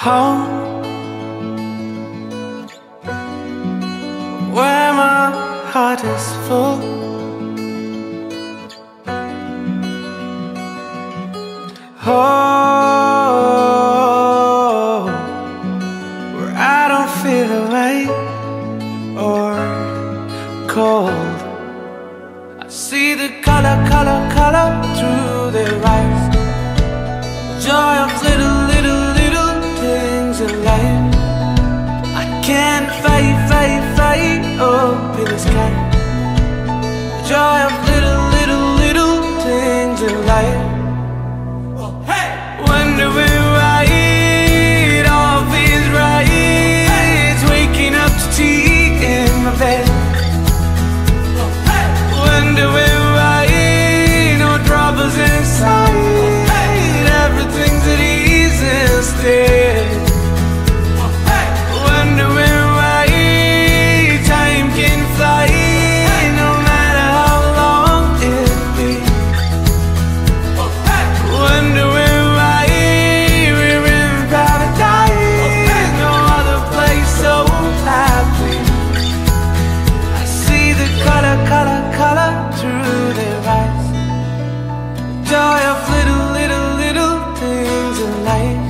home, where my heart is full. Oh, where I don't feel away or cold. I see the color through their eyes, the joy of little things in life. I can't fight up in the sky, the joy of little things in life. Wondering why it all feels right, waking up to tea in my bed. Wondering why no troubles inside, everything's at ease instead. Wondering why time can fly, no matter how long it be. Wondering why we're in paradise, no other place so happy. I see the color through their eyes, the joy of little things in life.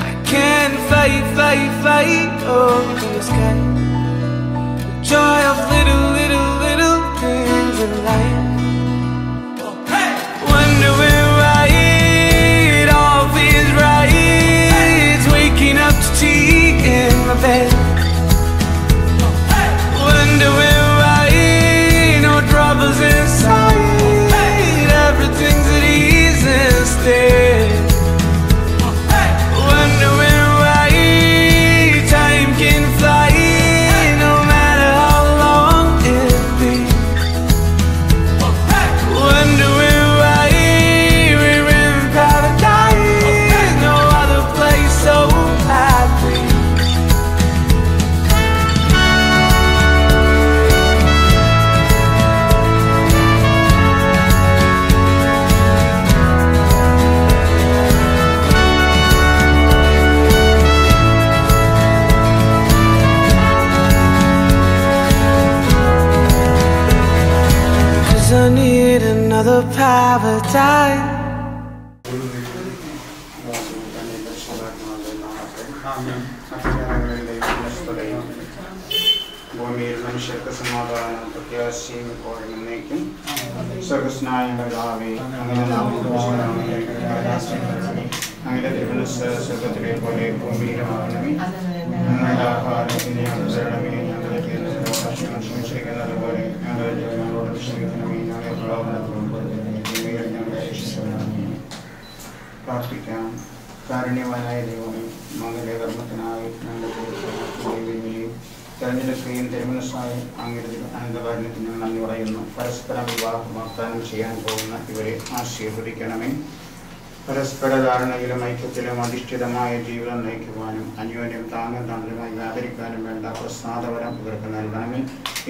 I can't fight up in the sky, the joy of little things in life. Wondering why it all feels right, waking up to tea in my bed. Wondering why no troubles inside, everything's at ease instead. Wondering why time can fly, no matter how long it be. Wondering why we're in paradise, no other place so happy. I need another paradise. ഭൂമിയിൽ മനുഷ്യർക്ക് സമാധാനം പ്രത്യാശയും ഇപ്പോഴും എന്നേക്കും. സ്വർഗ്ഗസ്നായ പിതാവേ, അങ്ങയുടെ നാമം പൂജിതമാകണമേ, അങ്ങയുടെ തിരുമനസ്സ് സ്വർഗ്ഗത്തിലെ പോലെ ഭൂമിയിലുമാകണമേ. ഞങ്ങളുടെ ആഹാരം ഇന്ന് ഞങ്ങൾക്ക് തരണമേ, ഞങ്ങളുടെ ദോഷം ക്ഷമിച്ചിരിക്കുന്നത് പോലെ ഞങ്ങളുടെ ഞങ്ങളോട് ക്ഷമിക്കണമേ, ഞങ്ങളെ പ്രലോഭനത്തിൽ ഉൾപ്പെടുത്തരുതേ, തിന്മയിൽ ഞങ്ങളെ രക്ഷിക്കണമേ. പ്രാർത്ഥിക്കാം. കാരുണ്യവാനായ ദൈവമേ, മകന്റെ കർമ്മത്തിനായി ഞങ്ങളുടെ തെരഞ്ഞെടുക്കുകയും തിരുമനസ്സായി അങ്ങയുടെ അനന്തകാരുണ്യത്തിന് നന്ദി പറയുന്നു. പരസ്പരം വിവാഹം വാഗ്ദാനം ചെയ്യാൻ പോകുന്ന ഇവരെ ആശീർവദിക്കണമേ. പരസ്പര ധാരണയിലും ഐക്യത്തിലും അധിഷ്ഠിതമായ ജീവിതം നയിക്കുവാനും അന്യോന്യം താങ്ങും തണലുമായി വ്യാപരിക്കാനും വേണ്ട പ്രസാദവരം ഇവർക്ക് നൽകണമേ.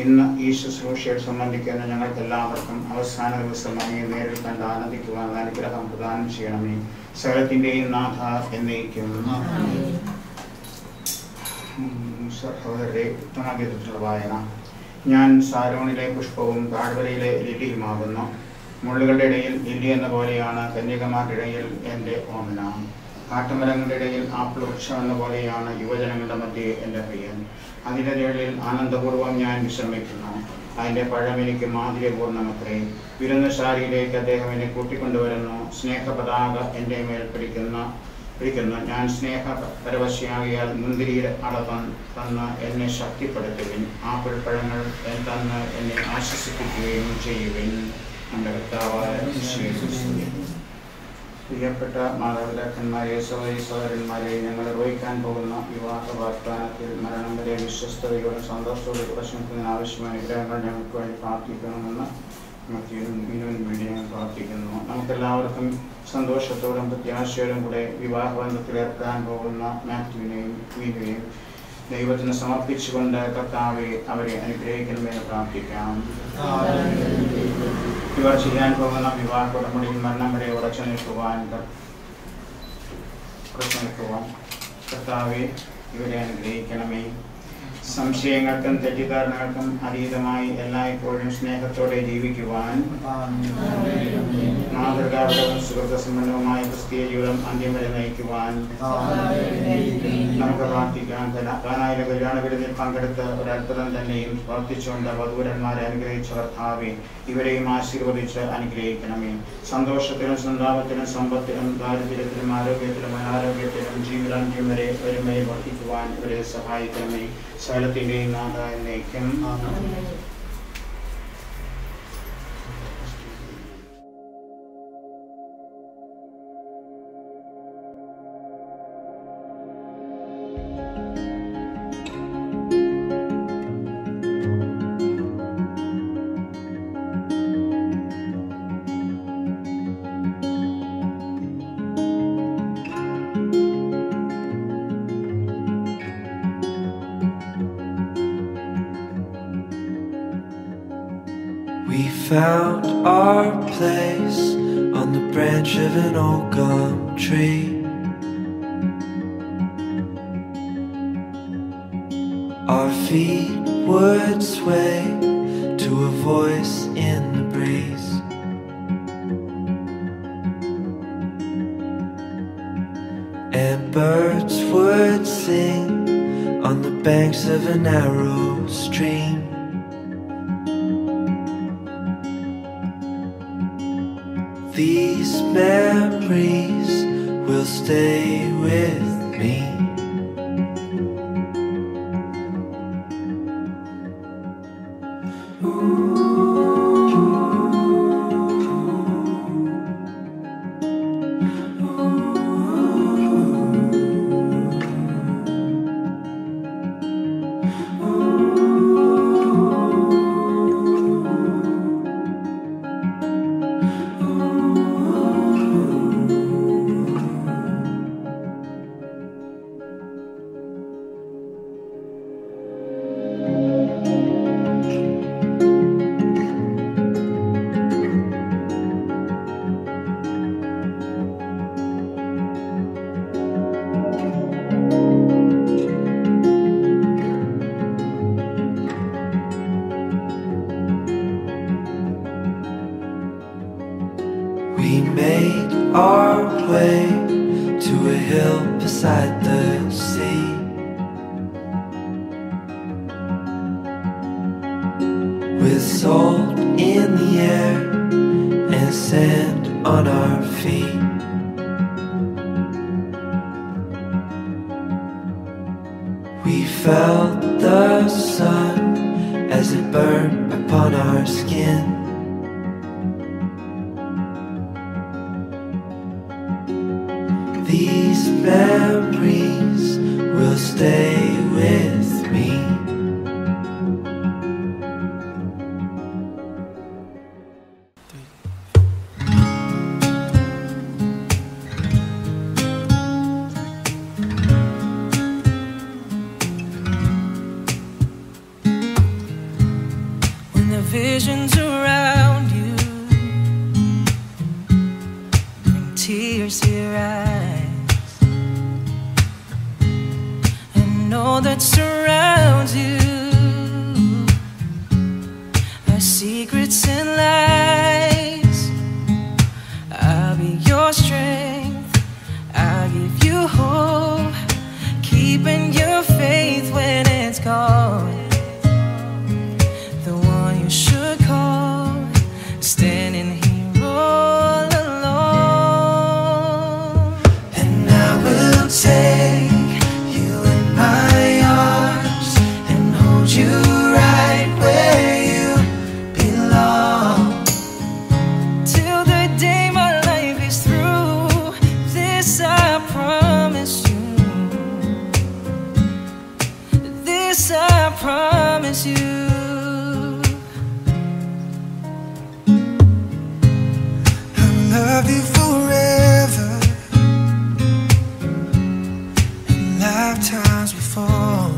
ഇന്ന് ഈ ശുശ്രൂഷയിൽ സംബന്ധിക്കുന്ന ഞങ്ങൾക്ക് എല്ലാവർക്കും അവസാന ദിവസം അങ്ങയെ നേരിൽ കണ്ട് ആനന്ദിക്കുവാൻ അനുഗ്രഹം പ്രദാനം ചെയ്യണമേ. സകലത്തിൻ്റെയും നാഥ എന്നേക്കും. സഹോദരരെ, ഉത്തമഗീതത്തിലുള്ള വായന. ഞാൻ സാരോണിലെ പുഷ്പവും താഴ്വരയിലെ ലില്ലിയുമാകുന്നു. മുള്ളുകളുടെ ഇടയിൽ ലില്ലി എന്ന പോലെയാണ് കന്യകമാരുടെ ഇടയിൽ എൻ്റെ ഓമന. കാട്ടുമരങ്ങളുടെ ഇടയിൽ ആപ്പിൾ വൃക്ഷം എന്ന പോലെയാണ് യുവജനങ്ങളുടെ മധ്യേ എൻ്റെ പ്രിയൻ. അതിൻ്റെ നിഴലിൽ ആനന്ദപൂർവ്വം ഞാൻ വിശ്രമിക്കുന്നു. അതിൻ്റെ പഴം എനിക്ക് മാധുര്യപൂർണ്ണമത്രേ. വിരുന്നുശാലയിലേക്ക് അദ്ദേഹം എന്നെ കൂട്ടിക്കൊണ്ടുവരുന്നു. സ്നേഹപതാക എൻ്റെ മേൽ പിടിക്കുന്നു. ഞാൻ സ്നേഹപരവശിയാകിയാൽ മുന്തിരിയുടെ അള തന്ന് എന്നെ ശക്തിപ്പെടുത്തുവിൻ. ആപ്പിൾ പഴങ്ങൾ തന്ന് എന്നെ ആശ്വസിപ്പിക്കുകയും ചെയ്യുവിൻ. നമ്മുടെ കർത്താവായ പ്രിയപ്പെട്ട മാതാപിതാക്കന്മാരെ, സഹോദരന്മാരെ, ഞങ്ങൾ നിർവഹിക്കാൻ പോകുന്ന വിവാഹ വാഗ്ദാനത്തിൽ മരണം വരെ വിശ്വസ്തയോടും സന്തോഷത്തോടെ പ്രശ്നത്തിന് ആവശ്യമായ അനുഗ്രഹങ്ങൾ ഞങ്ങൾക്ക് വേണ്ടി പ്രാർത്ഥിക്കണമെന്ന് വേണ്ടി ഞങ്ങൾ പ്രാർത്ഥിക്കുന്നു. നമുക്കെല്ലാവർക്കും സന്തോഷത്തോടും പ്രത്യാശയോടും കൂടെ വിവാഹബന്ധത്തിൽ ഏർപ്പെടാൻ പോകുന്ന മാത്യുവിനെയും മീനുവിനെയും ദൈവത്തിന് സമർപ്പിച്ചുകൊണ്ട് കർത്താവെ അവരെ അനുഗ്രഹിക്കണമെന്ന് പ്രാർത്ഥിക്കാം. ഇവർ ചെയ്യാൻ പോകുന്ന വിവാഹ ഉടമ്പടിയിൽ മരണം വരെ ഉറച്ചു നിൽക്കുവാൻ കർത്താവെ ഇവരെ അനുഗ്രഹിക്കണമേ. സംശയങ്ങൾക്കും തെറ്റിദ്ധാരണകൾക്കും അതീതമായി എല്ലായ്പ്പോഴും സ്നേഹത്തോടെ ജീവിക്കുവാൻ മാതൃകാപരവും സുഹൃത്തസമ്പന്നവുമായ ക്രിസ്തീയ ജീവിതം അന്ത്യം വരെ നയിക്കുവാൻ നമുക്ക് പ്രാർത്ഥിക്കാം. കാനായിലെ കല്യാണ വിരുന്നിൽ പങ്കെടുത്ത് ഒരത്ഭുതം തന്നെയും പ്രാർത്ഥിച്ചുകൊണ്ട് വധൂരന്മാരെ അനുഗ്രഹിച്ച കർത്താവെ ഇവരെയും ആശീർവദിച്ച് അനുഗ്രഹിക്കണമേ. സന്തോഷത്തിലും സന്താപത്തിലും സമ്പത്തിലും ദാരിദ്ര്യത്തിലും ആരോഗ്യത്തിലും അനാരോഗ്യത്തിലും ജീവിതാന്ത്യം വരെ ഒരുമയിൽ വർദ്ധിക്കുവാൻ ഇവരെ സഹായിക്കണമേ. സകലത്തിന്റെയും നാഥ എന്നേക്കും. We found our place on the branch of an old gum tree. Our feet would sway to a voice in the breeze. And birds would sing on the banks of a narrow stream. These memories will stay with me. We made our way to a hill beside the sea. With salt in the air and sand on our feet. We felt the sun as it burned upon our skin. These memories will stay with me. When the visions around you bring tears to your eyes, and all that surrounds you are secrets and lies. I'll be your strength, I'll give you hope, keeping your faith when it's gone. The one you should call, standing here all alone. And I will take you in my arms and hold you right where you belong. Till the day my life is through, this I promise you. This I promise you. Love you forever, in lifetimes before.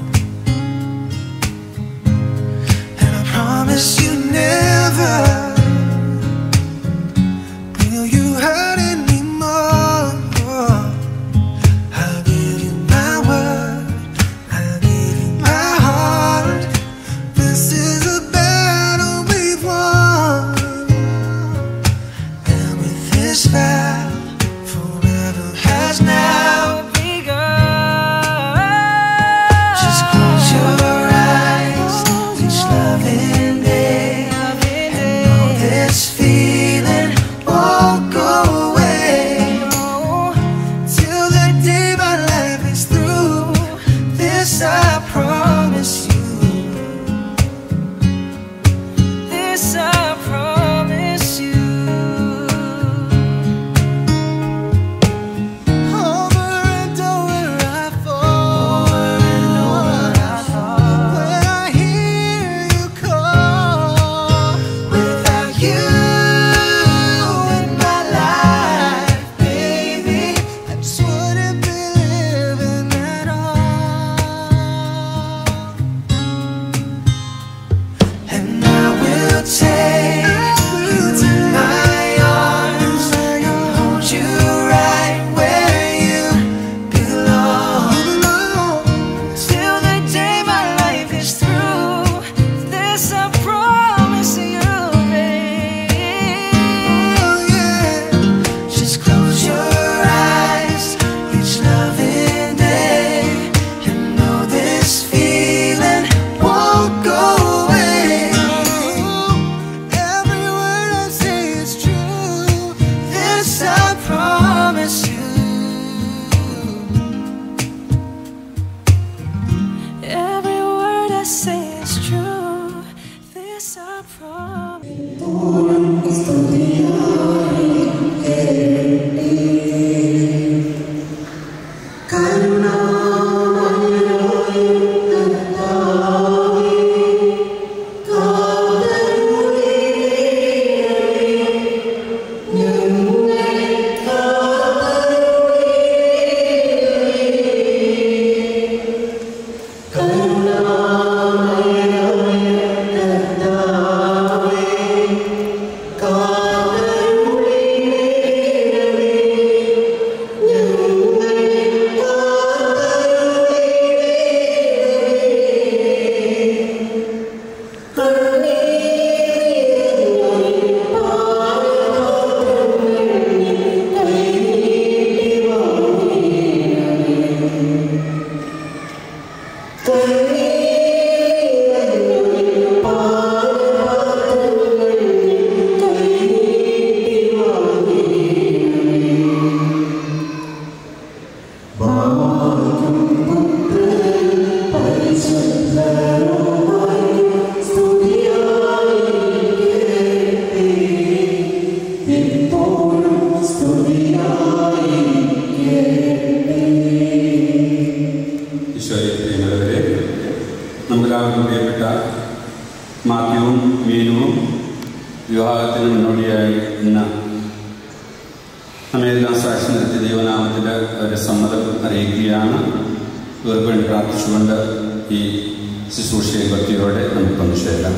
And I promise you never will you hurt anymore. I'll give you my say it's true. This I promise. മാത്യുവും മീനുവും വിവാഹത്തിന് മുന്നോടിയായി ഇന്ന് നമ്മയെല്ലാം സാക്ഷി നിർത്തി ദൈവനാമത്തിൽ അവരുടെ സമ്മതം അറിയിക്കുകയാണ്. ഇവർക്ക് വേണ്ടി പ്രാർത്ഥിച്ചുകൊണ്ട് ഈ ശുശ്രൂഷയെ ഭക്തിയോടെ നമുക്ക് പങ്കുചേരാം.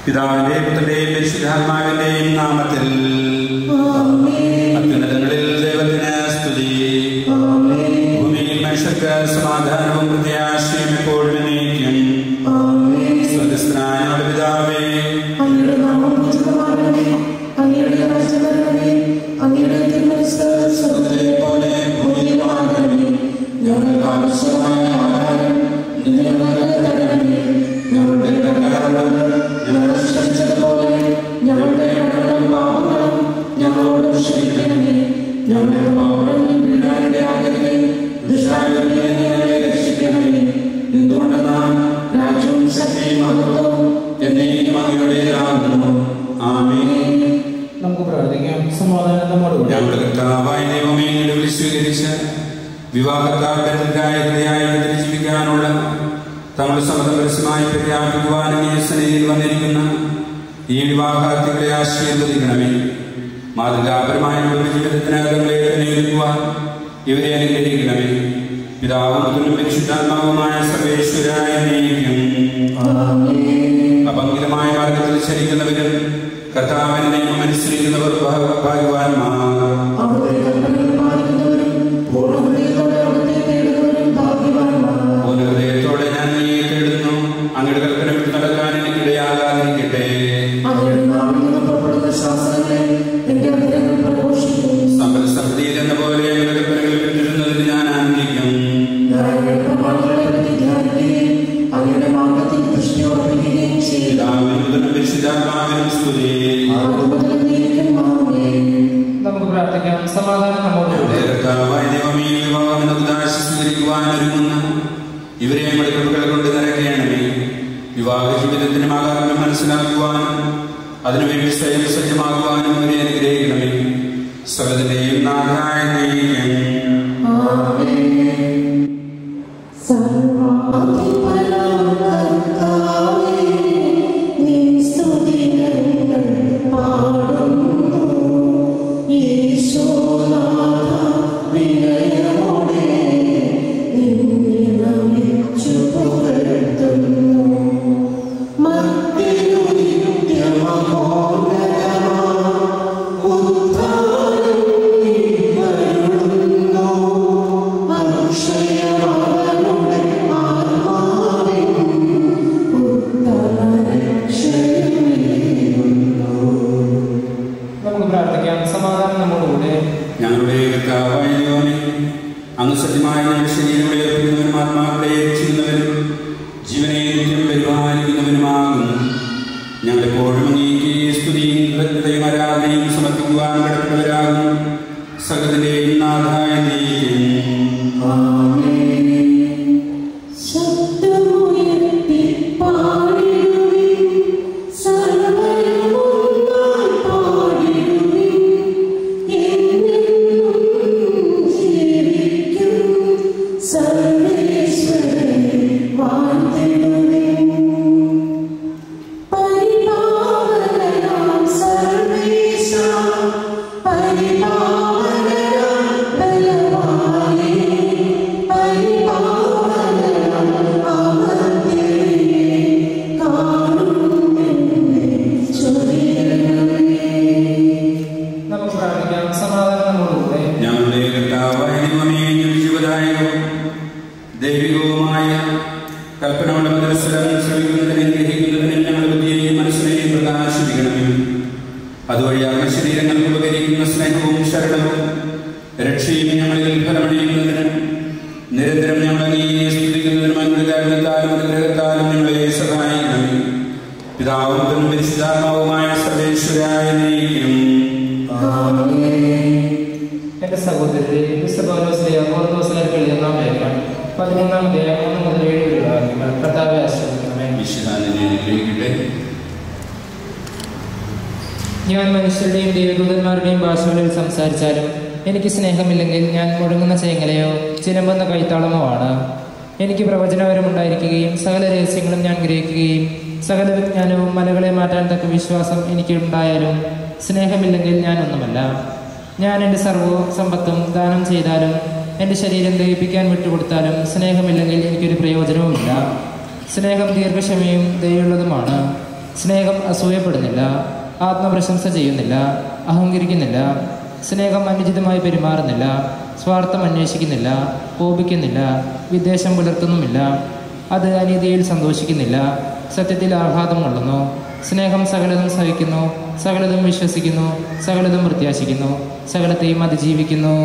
പിതാവിന്റെയും പുത്രന്റെയും പരിശുദ്ധാത്മാവിന്റെയും നാമത്തിൽ അത്യുന്നതങ്ങളിൽ ദൈവത്തിന് സ്തുതി. ഭൂമിയിൽ മനുഷ്യർക്ക് സമാധാനവും പ്രത്യാശയും എപ്പോഴും എന്നേക്കും. സ്വർഗ്ഗസ്ഥനായ പിതാവേ, പോലെ ഭൂമിയിലുമാകണമേ. ഞങ്ങൾക്ക് ആവശ്യമായ ആഹാരം ഇന്ന് ഞങ്ങൾക്ക് തരണമേ. ഞങ്ങളുടെ കടക്കാരോട് ഞങ്ങൾ ക്ഷമിച്ചതുപോലെ ഞങ്ങളുടെ കടങ്ങളും പാപങ്ങളും ഞങ്ങളോട് ക്ഷമിക്കണമേ. ഞങ്ങളുടെ പാപങ്ങളിൽ വീഴാനിടയാകരുതേ. ദുഷ്ടാരൂപിയിൽ നിന്ന് ഞങ്ങളെ രക്ഷിക്കണമേ. എന്തുകൊണ്ടെന്നാൽ രാജ്യവും ശക്തിയും മഹത്വവും എന്നേക്കും അങ്ങയുടേതാകുന്നു. ആമേൻ. നമുക്ക് പ്രാർത്ഥിക്കാം. സമാധാനം നമ്മോടുകൂടെ. ഞങ്ങളുടെ കർത്താവായ ദൈവമേ, നിലവിൽ സ്വീകരിച്ച് വിവാഹത്താൽക്കായി ജീവിക്കാനുള്ള തങ്ങളുടെ സമ്മതം പരസ്യമായി പ്രഖ്യാപിക്കുവാൻ ഈ സന്നിധിയിൽ വന്നിരിക്കുന്ന ഈ വിവാഹാർത്ഥികളെ ആശീർവദിക്കണമേ. മാതൃകാപരമായ ജീവിതത്തിനകങ്ങളെ ഒരുക്കുവാൻ ഇവരെ അനുഗ്രഹിക്കണമേ. പിതാവും പുത്രനും പരിശുദ്ധാത്മാവുമായ സർവേശ്വരായ നീക്കും. അപങ്കിലമായ മാർഗത്തിൽ ചരിക്കുന്നവരും കർത്താവിന്റെ നിയമം അനുസരിക്കുന്നവർ ഭാഗ്യവാന്മാർ. ഹൃദയത്തോടെ ഞാൻ നീ തേടുന്നു. അങ്ങയുടെ കൽപ്പന വിട്ട് നടക്കാൻ എനിക്കിടയാകാതിരിക്കട്ടെ. സമ്പൽ സമൃദ്ധിയിൽ എന്ന പോലെ അങ്ങയുടെ കൽപ്പനകൾ പിന്തുടരുന്നതിന് ഞാൻ ആനന്ദിക്കും. പരിശുദ്ധാത്മാവിനും സ്തുതി. നമുക്ക് പ്രാർത്ഥിക്കാം. സമാധാനം നമ്മോടുകൂടെ. സ്വീകരിക്കുവാൻ ഒരുങ്ങുന്ന ഇവരെ ഞങ്ങളുടെ കൃപകൾ കൊണ്ട് നിറയ്ക്കണമേ. വിവാഹ ജീവിതത്തിന് മാകാത്മ്യം മനസ്സിലാക്കുവാനും അതിനുവേണ്ടി സ്വയം സജ്ജമാകുവാനും ഇവരെ അനുഗ്രഹിക്കണമേ. സകലത്തിന്റെയും നാഥായ ദൈവമേ, അങ്ങ് സത്യമായ ശരീരങ്ങളെ ഏർപ്പെടുന്നവനും ആത്മാക്കളെ രക്ഷിക്കുന്നവനും ജീവനെ നിത്യം പരിപാലിക്കുന്നവനുമാകുന്നു. ഞങ്ങളെപ്പോഴും അങ്ങേക്ക് സ്തുതിയും കൃതജ്ഞതയും ആരാധനയും സമർപ്പിക്കുവാൻ കടപ്പെട്ടവരാകുന്നു. സകലത്തിന്റെയും നാഥായ ദൈവമേ, കൽപ്പനയുടെ പുരസ്സരം ശ്രമിക്കുന്നതിനും ഗ്രഹിക്കുന്നതിനും ഞങ്ങളുടെ ബുദ്ധിയെയും മനസ്സിനെയും പ്രകാശിപ്പിക്കണമേ. അതുവഴി ആത്മശരീരങ്ങൾക്ക് ഉപകരിക്കുന്ന സ്നേഹവും ശരണവും രക്ഷയും ഞങ്ങളിൽ ഫലമണിയുന്നതിനും നിരന്തരം ഞങ്ങളെ സ്തുതിക്കുന്നതിനും അനുഗ്രഹത്താലും അനുഗ്രഹത്താലും ഞങ്ങളെ സഹായിക്കണമേ. പിതാവും പരിശുദ്ധാത്മാവുമായ സർവേശ്വരായ നീക്കും. എന്റെ സഹോദരരെ, എഴുതുന്ന ലേഖനം 11-ാം അധ്യായം 1 മുതൽ 7 വരെയുള്ള വാക്യങ്ങൾ കർത്താവെ ആശ്രയിക്കണമേ. ഞാൻ മനുഷ്യരുടെയും ദൈവദൂതന്മാരുടെയും ഭാഷകളിൽ സംസാരിച്ചാലും എനിക്ക് സ്നേഹമില്ലെങ്കിൽ ഞാൻ മുഴങ്ങുന്ന ചേങ്ങലയോ ചിലമ്പുന്ന കൈത്താളമോ ആണ്. എനിക്ക് പ്രവചനപരമുണ്ടായിരിക്കുകയും സകല രഹസ്യങ്ങളും ഞാൻ ഗ്രഹിക്കുകയും സകല വിജ്ഞാനവും മലകളെ മാറ്റാൻ തക്ക വിശ്വാസം എനിക്കുണ്ടായാലും സ്നേഹമില്ലെങ്കിൽ ഞാൻ ഒന്നുമല്ല. ഞാൻ എൻ്റെ സർവ്വസമ്പത്തും ദാനം ചെയ്താലും എൻ്റെ ശരീരം ദഹിപ്പിക്കാൻ വിട്ടുകൊടുത്താലും സ്നേഹമില്ലെങ്കിൽ എനിക്കൊരു പ്രയോജനവുമില്ല. സ്നേഹം ദീർഘക്ഷമയും ദയയുള്ളതുമാണ്. സ്നേഹം അസൂയപ്പെടുന്നില്ല, ആത്മപ്രശംസ ചെയ്യുന്നില്ല, അഹങ്കരിക്കുന്നില്ല. സ്നേഹം അനുചിതമായി പെരുമാറുന്നില്ല, സ്വാർത്ഥം അന്വേഷിക്കുന്നില്ല, കോപിക്കുന്നില്ല, വിദ്വേഷം പുലർത്തുന്നുമില്ല. അത് അനീതിയിൽ സന്തോഷിക്കുന്നില്ല, സത്യത്തിൽ ആഹ്ലാദം കൊള്ളുന്നു. സ്നേഹം സകലതും സഹിക്കുന്നു, സകലതും വിശ്വസിക്കുന്നു, സകലതും പ്രത്യാശിക്കുന്നു, സകലത്തെയും അതിജീവിക്കുന്നു.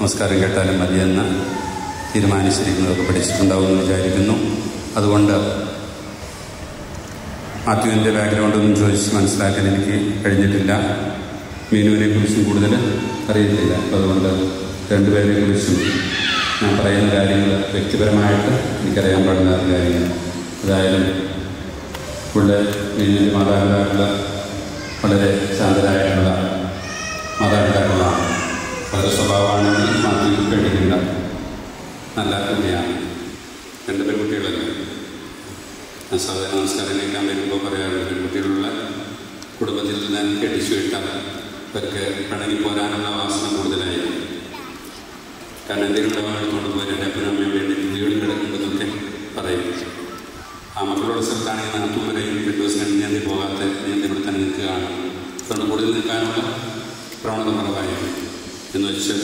നമസ്കാരം കേട്ടാലും മതിയെന്ന് തീരുമാനിച്ചിരിക്കുന്നതൊക്കെ പഠിച്ചിട്ടുണ്ടാവുമെന്ന് വിചാരിക്കുന്നു. അതുകൊണ്ട് മാത്യുവിൻ്റെ ബാക്ക്ഗ്രൗണ്ടൊന്നും ചോദിച്ച് മനസ്സിലാക്കാൻ എനിക്ക് കഴിഞ്ഞിട്ടില്ല. മീനുവിനെ കുറിച്ചും കൂടുതൽ അറിയത്തില്ല. അതുകൊണ്ട് രണ്ടുപേരെക്കുറിച്ചും ഞാൻ പറയുന്ന കാര്യങ്ങൾ വ്യക്തിപരമായിട്ട് എനിക്കറിയാൻ പാടുന്ന കാര്യങ്ങൾ. അതായത് ഇവിടെ മീനുവിൻ്റെ മാതാപിതാക്കൾ വളരെ ശാന്തരായിട്ടുള്ള മാതാപിതാക്കളാണ്. വളരെ സ്വഭാവമാണെങ്കിൽ മാത്യു കേട്ടിട്ടുണ്ട്. നല്ല കുട്ടിയാണ്. രണ്ട് പെൺകുട്ടികളല്ലേ. ഞാൻ സാധാരണ നമസ്കാരങ്ങളെല്ലാം വരുമ്പോൾ പറയാറുണ്ട്, പെൺകുട്ടികളുള്ള കുടുംബത്തിൽ ഞാൻ കെട്ടിച്ചു വിട്ടാൽ അവർക്ക് പിണങ്ങി പോരാനുള്ള വാസന കൂടുതലായിരുന്നു. കാരണം എന്തെങ്കിലും ഇടപാട് കൊണ്ടുപോയി എൻ്റെ അപ്പനും അമ്മയും വേണ്ടി വീടും കിടക്കുമ്പോഴൊക്കെ പറയും. ആ മക്കളുടെ സ്ഥലത്താണെങ്കിൽ നാത്തും വരെയും 2 ദിവസം നീന്തി പോകാത്ത നീന്തി ഇവിടെ തന്നെ നിൽക്കുകയാണ്. അതുകൊണ്ട് കൂടുതൽ നിൽക്കാനുള്ള പ്രവണത കുറവായിരുന്നു എന്ന് വെച്ച്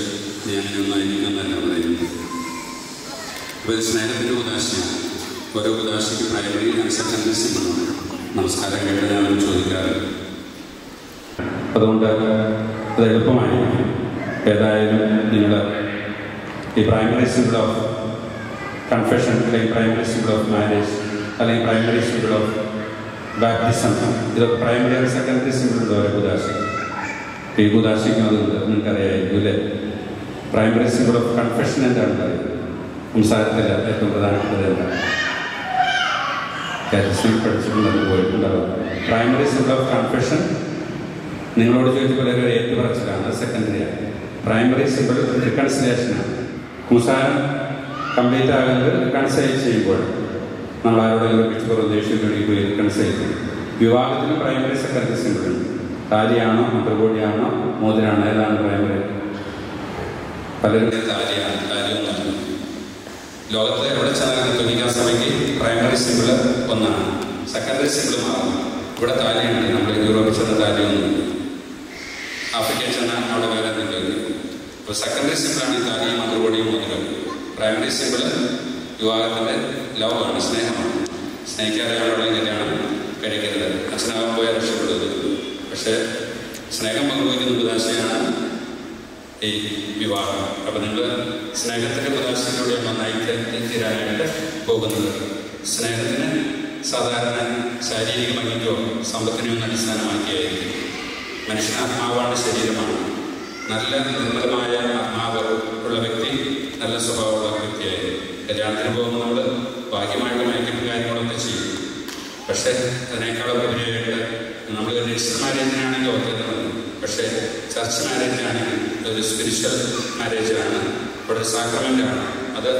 നീ അങ്ങനെയൊന്നും ആയിരിക്കുമെന്നല്ല പറയുന്നത്. അപ്പോൾ ഇത് സ്നേഹത്തിൻ്റെ ഉദാശയാണ്. ഓരോ ഉദാശയ്ക്ക് പ്രൈമറി ആൻഡ് സെക്കൻഡറി സിമ്പിളുണ്ട്. നമസ്കാരം കേട്ട് ഞാൻ ചോദിക്കാറ്. അതുകൊണ്ട് അത് എളുപ്പമായി. ഏതായാലും നിങ്ങൾ ഈ പ്രൈമറി സിമ്പിൾ ഓഫ് കൺഫെഷൻ അല്ലെങ്കിൽ പ്രൈമറി സിമ്പിൾ ഓഫ് മാരേജ് അല്ലെങ്കിൽ പ്രൈമറി സിമ്പിൾ ഓഫ് ബാപ്റ്റിസം, ഇതൊക്കെ പ്രൈമറി ആൻഡ് സെക്കൻഡറി സിമ്പിളുണ്ട് ഓരോ ഉദാശി. ഈ ഉദാശിക്കുന്നത് നിങ്ങൾക്കറിയായിരിക്കും അല്ലേ? പ്രൈമറി സിമ്പിൾ ഓഫ് കൺഫെഷൻ എന്താണ് പറയുന്നത്? സംസാരത്തില്ല ഏറ്റവും പ്രധാനപ്പെട്ടത് എന്താണ്? കാറ്റസിൽ പഠിച്ചിട്ടുണ്ടെന്ന് പോയിട്ടുണ്ടാവും. പ്രൈമറി സിമ്പിൾ ഓഫ് കൺഫെഷൻ നിങ്ങളോട് ചോദിച്ചപ്പോൾ ഒരു ഏറ്റുപറച്ചിലാണ്, അത് സെക്കൻഡറിയാണ്. Primary simple റിക്കൺസിലേഷനാണ്. സംസാരം കംപ്ലീറ്റ് ആകുന്നത് റിക്കൺസൈൽ ചെയ്യുമ്പോൾ നമ്മൾ ആരോടെങ്കിലും പിടിച്ചുപുറം ദേഷ്യപ്പെടുകയും പോയി റിക്കൺസൈൽ ചെയ്യും. വിവാഹത്തിന് പ്രൈമറി സെക്കൻഡറി സിമ്പിളുണ്ട്. താലിയാണോ മന്ത്രകോടിയാണോ മോതിരാണോ ഏതാണ് പ്രൈമറി? പലരും താലിയാണ്, താലിയൊന്നും ലോകത്തിൽ എവിടെ ചെന്നാൽ കത്തോലിക്ക സഭയ്ക്ക് പ്രൈമറി സിമ്പിൾ ഒന്നാണ്, സെക്കൻഡറി സിമ്പിൾ മാറും. ഇവിടെ താലിയുണ്ട്, നമ്മൾ യൂറോപ്പിൽ ചെന്ന താലിയൊന്നുമില്ല. ആഫ്രിക്കയിൽ ചെന്നാൽ അവിടെ വേറെ എന്തെങ്കിലും. അപ്പോൾ സെക്കൻഡറി സിമ്പിളാണ് ഈ താലിയും മന്ത്രകോടിയും മോതിരം. പ്രൈമറി സിമ്പിൾ വിവാഹത്തിൻ്റെ ലവാണ്, സ്നേഹമാണ്. സ്നേഹിക്കാതെയുള്ള കല്യാണം കഴിക്കരുത്. അച്ഛനാവാൻ പോയാൽ രക്ഷപ്പെടുന്നത്. പക്ഷേ സ്നേഹം പങ്കുവയ്ക്കുന്ന ഉദാശയാണ് ഈ വിവാഹം. അപ്പം നിങ്ങൾ സ്നേഹത്തിൻ്റെ ഉദാശയിലൂടെയാണ് നയിത്തീരാനായിട്ട് പോകുന്നത്. സ്നേഹത്തിന് സാധാരണ ശാരീരിക ഭംഗിക്കോ സമ്പത്തിനെയോ അടിസ്ഥാനമാക്കിയായിരിക്കും. മനുഷ്യൻ ആത്മാവാണ്, ശരീരമാണ്. നല്ല നിർമ്മലമായ ആത്മാവ് ഉള്ള വ്യക്തി നല്ല സ്വഭാവമുള്ള വ്യക്തിയായി കല്യാണത്തിന് പോകുമ്പോൾ നമ്മൾ ഭാഗ്യമായിട്ട് മയക്കുന്ന കാര്യങ്ങളൊക്കെ ചെയ്യും. പക്ഷേ അതിനേക്കാളൊക്കെ ഉപരിയായിട്ട് നമ്മൾ രജിസ്റ്റർ മാരേജിനാണെങ്കിൽ ഓർക്കുന്നത്. പക്ഷേ ചർച്ച് മാരേജിനാണെങ്കിൽ ഒരു സ്പിരിച്വൽ മാരേജാണ്, അവിടെ ഒരു സാക്രമെൻ്റാണ്. അത്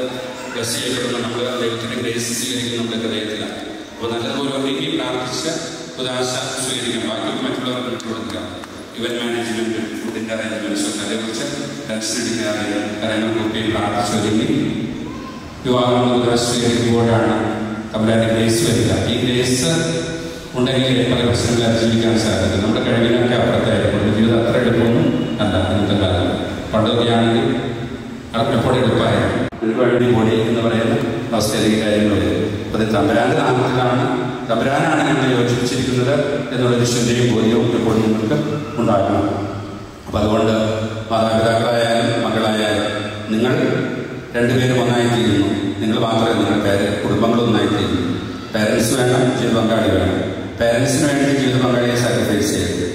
ബ്ലസ് ചെയ്യപ്പെടുന്ന നമ്മൾ ദൈവത്തിൻ്റെ ഗ്രേസ് സ്വീകരിക്കുന്ന നമ്മുടെ ഹൃദയത്തില്ല. അപ്പോൾ നല്ലതുപോലെ ഒരുങ്ങി പ്രാർത്ഥിച്ച് ഉദാശ സ്വീകരിക്കാം. ബാക്കി മറ്റുള്ളവർക്ക് വിട്ടുകൊടുക്കുക. ഇവന്റ് മാനേജ്മെൻറ്റ്, ഫുഡിൻ്റെ അറേഞ്ച്മെൻറ്റ്സൊക്കെ അതേക്കുറിച്ച് ടെൻഷൻ അടിക്കാതെ കാര്യങ്ങൾ കൂട്ടി പ്രാർത്ഥിച്ചൊരുങ്ങി വിവാഹം ഉദാശ സ്വീകരിക്കുമ്പോഴാണ് തമ്പുരാൻ്റെ ഗ്രേസ് വരിക. ഈ ഗ്രേസ് ഉണ്ടെങ്കിൽ പല പ്രശ്നങ്ങളെ അതിജീവിക്കാൻ സാധിക്കും. നമ്മുടെ കഴിവിനൊക്കെ അപ്പുറത്തായിരിക്കും. ജീവിതം അത്ര എളുപ്പമൊന്നും അല്ല ഇന്നത്തെ കാലം. പണ്ടൊക്കെയാണെങ്കിൽ എപ്പോഴും എളുപ്പമായിരുന്നു. എനിക്ക് വേണ്ടി പൊടി എന്ന് പറയുന്ന അവസ്ഥയിലേക്ക് കാര്യങ്ങൾ വരും. അപ്പോൾ അത് തമ്പുരാൻ്റെ നാമത്തിലാണ്, തമ്പുരാനാണ് ഞങ്ങളെ യോജിപ്പിച്ചിരിക്കുന്നത് എന്നുള്ളൊരു ചിന്തയും ബോധ്യവും എപ്പോഴും നിങ്ങൾക്ക് ഉണ്ടാക്കണം. അപ്പം അതുകൊണ്ട് മാതാപിതാക്കളായാലും മക്കളായാലും നിങ്ങൾ രണ്ടുപേരും ഒന്നായിത്തീരുന്നു. നിങ്ങൾ മാത്രമേ നിങ്ങളുടെ കുടുംബങ്ങളൊന്നായിത്തീരുന്നു. പേരൻസ് വേണം, ജീവിത പങ്കാളി വേണം. പേരൻസിന് വേണ്ടി ജീവിത പങ്കാളിയെ സാക്രിഫൈസ് ചെയ്യരുത്.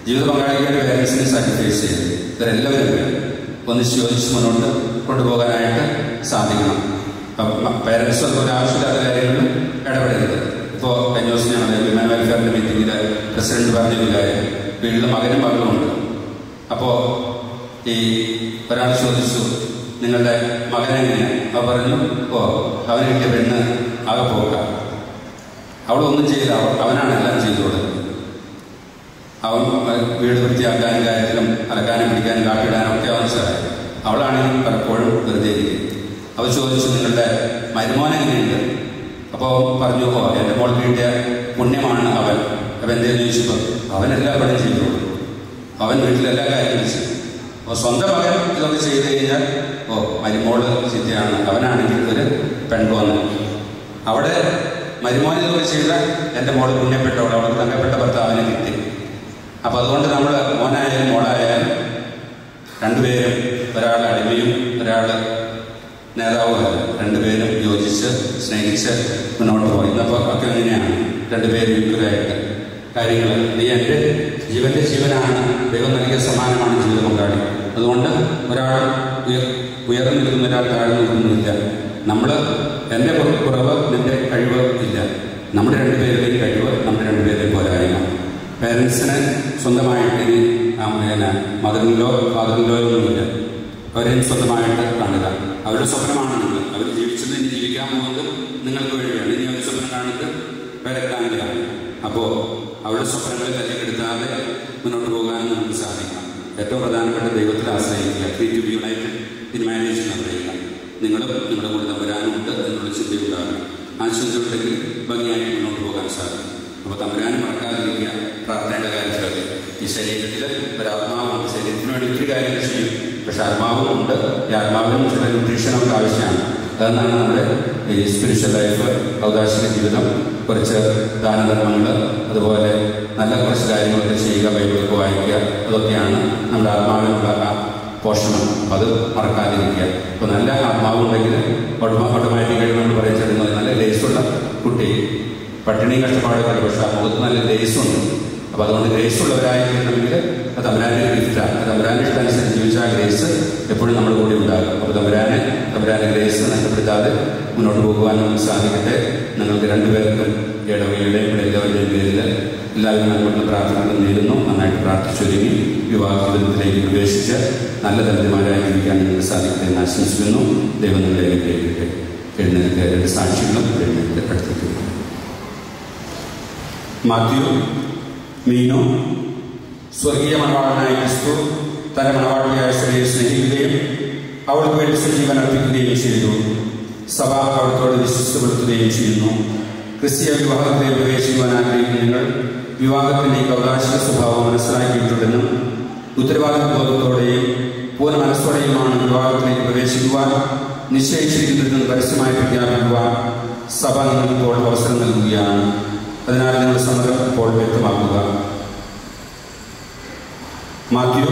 ജീവിത പങ്കാളിക്ക് വേണ്ടി പേരൻസിനെ സാക്രിഫൈസ് ചെയ്യരുത്. ഇവരെല്ലാവരും വേണം. ഒന്നിച്ച് യോജിച്ച് മുന്നോട്ട് കൊണ്ടുപോകാനായിട്ട് സാധിക്കണം. പേരൻസ് അതുപോലെ ആവശ്യമില്ലാത്ത കാര്യങ്ങളിൽ ഇടപെടരുത്. ഇപ്പോൾ കഴിഞ്ഞ ദിവസം ഞങ്ങൾ വിമൻ വെൽഫെയറിൻ്റെ മീറ്റിങ്ങിൽ പ്രസിഡന്റ് പറഞ്ഞൊരു കാര്യം, വീട്ടിൽ മകനും മകളുമുണ്ട്. അപ്പോൾ ഈ ഒരാൾ ചോദിച്ചു, നിങ്ങളുടെ മകനെങ്ങനെ? അവ പറഞ്ഞു, അവന് കിട്ടിയ പെണ്ണ് ആകെ പോക്കാം, അവളൊന്നും ചെയ്യില്ല, അവനാണ് എല്ലാം ചെയ്തു കൊടുക്കുന്നത്. അവൻ വീട് വൃത്തിയാക്കാനും കാര്യത്തിലും അലക്കാനും പിടിക്കാനും കാട്ടിടാനും ഒക്കെ അവൻ സഹായിക്കും. അവളാണെങ്കിൽ പലപ്പോഴും വെറുതെ ഇരിക്കും. അവൾ ചോദിച്ചു, നിങ്ങളുടെ മരുമോനെങ്ങനെയുണ്ട്? അപ്പോൾ പറഞ്ഞു, എൻ്റെ മോൾക്ക് കിട്ടിയ പുണ്യമാണ് അവൻ. അപ്പം എന്തേലും ചോദിച്ചപ്പോൾ അവനെല്ലാ പണിയും ചെയ്തു കൊടുക്കും, അവൻ വീട്ടിലെല്ലാ കാര്യങ്ങളും ചെയ്യും. അപ്പോൾ സ്വന്തം മകൻ ഇതൊക്കെ ചെയ്ത് കഴിഞ്ഞാൽ മരുമോള് ചിന്തയാണ്, അവനാണെങ്കിൽ ഒരു പെൺകോന്ന്. അവിടെ മരുമോൻ ഇതൊക്കെ ചെയ്താൽ എൻ്റെ മോള് പുണ്യപ്പെട്ടവൾ, അവൾക്ക് തങ്കപ്പെട്ട ഭർത്താവിനെ കിട്ടി. അപ്പോൾ അതുകൊണ്ട് നമ്മൾ മോനായാലും മോളായാലും രണ്ടുപേരും, ഒരാൾ അടിമയും ഒരാൾ നേതാവുമല്ല, രണ്ടുപേരും യോജിച്ച് സ്നേഹിച്ച് മുന്നോട്ട് പോയി. ഇന്നപ്പോൾ ഒക്കെ അങ്ങനെയാണ്, രണ്ടുപേരും ഈക്വലായിട്ട് കാര്യങ്ങൾ. നീ എൻ്റെ ജീവൻ്റെ ജീവനാണ്, ദൈവം നൽകിയ സമ്മാനമാണ് ജീവിത പങ്കാളി. അതുകൊണ്ട് ഒരാൾ ഉയർന്നു നിൽക്കുന്ന ഒരാൾ താഴ്ന്നു നിൽക്കുന്നില്ല. നമ്മൾ എൻ്റെ കുറവ് നിൻ്റെ കഴിവ് ഇല്ല. നമ്മുടെ രണ്ടുപേരുടെയും കഴിവ്, നമ്മുടെ രണ്ടുപേരുടെയും പോരായ്മ. പേരൻസിന് സ്വന്തമായിട്ട് ഇനി മദറിലോ ഫാദറിലോ ഒന്നുമില്ല. അവരെയും സ്വന്തമായിട്ട് കാണുക. അവരുടെ സ്വപ്നമാണ് നിങ്ങൾ. അവർ ജീവിച്ചത് ഇനി ജീവിക്കാൻ പോകുന്നത് നിങ്ങൾക്ക് വേണ്ടിയാണ്. ഇനി അവർ സ്വപ്നം കാണുന്നത് വേറെ കാണിലാണ്. അപ്പോൾ അവരുടെ സ്വപ്നങ്ങളെ തല്ലിക്കെടുത്താതെ മുന്നോട്ട് പോകാൻ നമുക്ക് സാധിക്കണം. ഏറ്റവും പ്രധാനപ്പെട്ട ദൈവത്തിൽ ആശ്രയിക്കുക. To be united in marriage എന്ന് പറയുക. നിങ്ങളും നിങ്ങളുടെ കൂടെ തമ്പുരാനുണ്ട് എന്നുള്ള ചിന്തയുണ്ടാകും. ആ ചിന്തയുണ്ടെങ്കിൽ ഭംഗിയായി മുന്നോട്ട് പോകാൻ സാധിക്കും. അപ്പോൾ തമ്പുരാനെ മറക്കാതിരിക്കുക പ്രാർത്ഥനയുടെ കാര്യത്തിലൊക്കെ. ഈ ശരീരത്തിൽ ഒരാത്മാവുണ്ട്, ശരീരത്തിന് വേണ്ടി ഒത്തിരി കാര്യങ്ങൾ ചെയ്യും, പക്ഷെ ആത്മാവും ഉണ്ട്. ഈ ആത്മാവിനും ചില ന്യൂട്രീഷനൊക്കെ ആവശ്യമാണ്. അതെന്നാണ് നമ്മുടെ ഈ സ്പിരിച്വൽ ലൈഫ്, ഔദാശിക ജീവിതം, കുറച്ച് ദാനധർമ്മങ്ങൾ, അതുപോലെ നല്ല കുറച്ച് കാര്യങ്ങളൊക്കെ ചെയ്യുക, ബൈബിളൊക്കെ വായിക്കുക, അതൊക്കെയാണ് നമ്മുടെ ആത്മാവിനുള്ള പോഷണം. അത് മറക്കാതിരിക്കുക. അപ്പോൾ നല്ല ആത്മാവുണ്ടെങ്കിൽ ഓട്ടോമാറ്റിക്കായിട്ട് നമ്മൾ പറയുന്നത് നല്ല ഗ്രേസുള്ള കുട്ടി, പട്ടിണിയും കഷ്ടപ്പാടൊക്കെ, പക്ഷെ ആ മുഖത്ത് നല്ല ഗ്രേസുണ്ട്. അപ്പോൾ അതുകൊണ്ട് ഗ്രേസുള്ളവരായി തീരണമെങ്കിൽ അത് തമ്പുരാൻ്റെ ഗിഫ്റ്റാണ്. തമ്പുരാൻ്റെ ഇഷ്ടമനുസരിച്ച് ജീവിച്ച ആ ഗ്രേസ് എപ്പോഴും നമ്മുടെ കൂടെ ഉണ്ടാകും. അപ്പോൾ തമ്പുരാൻ്റെ ഗ്രേസ് നഷ്ടപ്പെടുത്താതെ മുന്നോട്ട് പോകുവാൻ നമുക്ക് സാധിക്കട്ടെ. നിങ്ങൾക്ക് രണ്ടുപേർക്കും ഇടവകയുടെയും ഇവിടെ എല്ലാവരുടെയും പേരിൽ എല്ലാവരും നന്മയുള്ള പ്രാർത്ഥനകളും നേരുന്നു. നന്നായിട്ട് പ്രാർത്ഥിച്ചൊരുങ്ങി വിവാഹ ജീവിതത്തിലേക്ക് പ്രവേശിച്ച് നല്ല ദരിദ്രന്മാരായി ജീവിക്കാൻ നിങ്ങൾക്ക് സാധിക്കട്ടെ എന്ന് ആശംസിക്കുന്നു. ദൈവം നിങ്ങളെ അനുഗ്രഹിക്കട്ടെ. എഴുന്നേൽക്ക്. രണ്ട് സാക്ഷികളും എഴുന്നേൽക്ക് അടുത്തേക്ക്. മാത്യു, മീനു, സ്വർഗീയ മണവാളനായ ക്രിസ്തു തന്റെ മണവാട്ടിയായ സ്ത്രീയെ സ്നേഹിക്കുകയും അവൾക്ക് വേണ്ടി സ്വജീവൻ അർപ്പിക്കുകയും ചെയ്തു. സഭ അവിടത്തോട് വിശ്വസ്തപ്പെടുത്തുകയും ചെയ്യുന്നു. ക്രിസ്തീയ വിവാഹത്തിൽ പ്രവേശിക്കുവാൻ ആഗ്രഹിക്കുന്ന നിങ്ങൾ വിവാഹത്തിന്റെ അവകാശ സ്വഭാവം മനസ്സിലാക്കിയിട്ടുണ്ടെന്നും ഉത്തരവാദിത്വബോധത്തോടെയും പൂർണ്ണ മനസ്സോടെയുമാണ് വിവാഹത്തിലേക്ക് പ്രവേശിക്കുവാൻ നിശ്ചയിച്ചിരിക്കുന്നതെന്ന് പരസ്യമായി പ്രഖ്യാപിക്കുവാൻ സഭ നിങ്ങൾക്കിപ്പോൾ അവസരം നൽകുകയാണ്. അതിനാൽ നിങ്ങളുടെ സമ്മതം ഇപ്പോൾ വ്യക്തമാക്കുക. മാത്യു,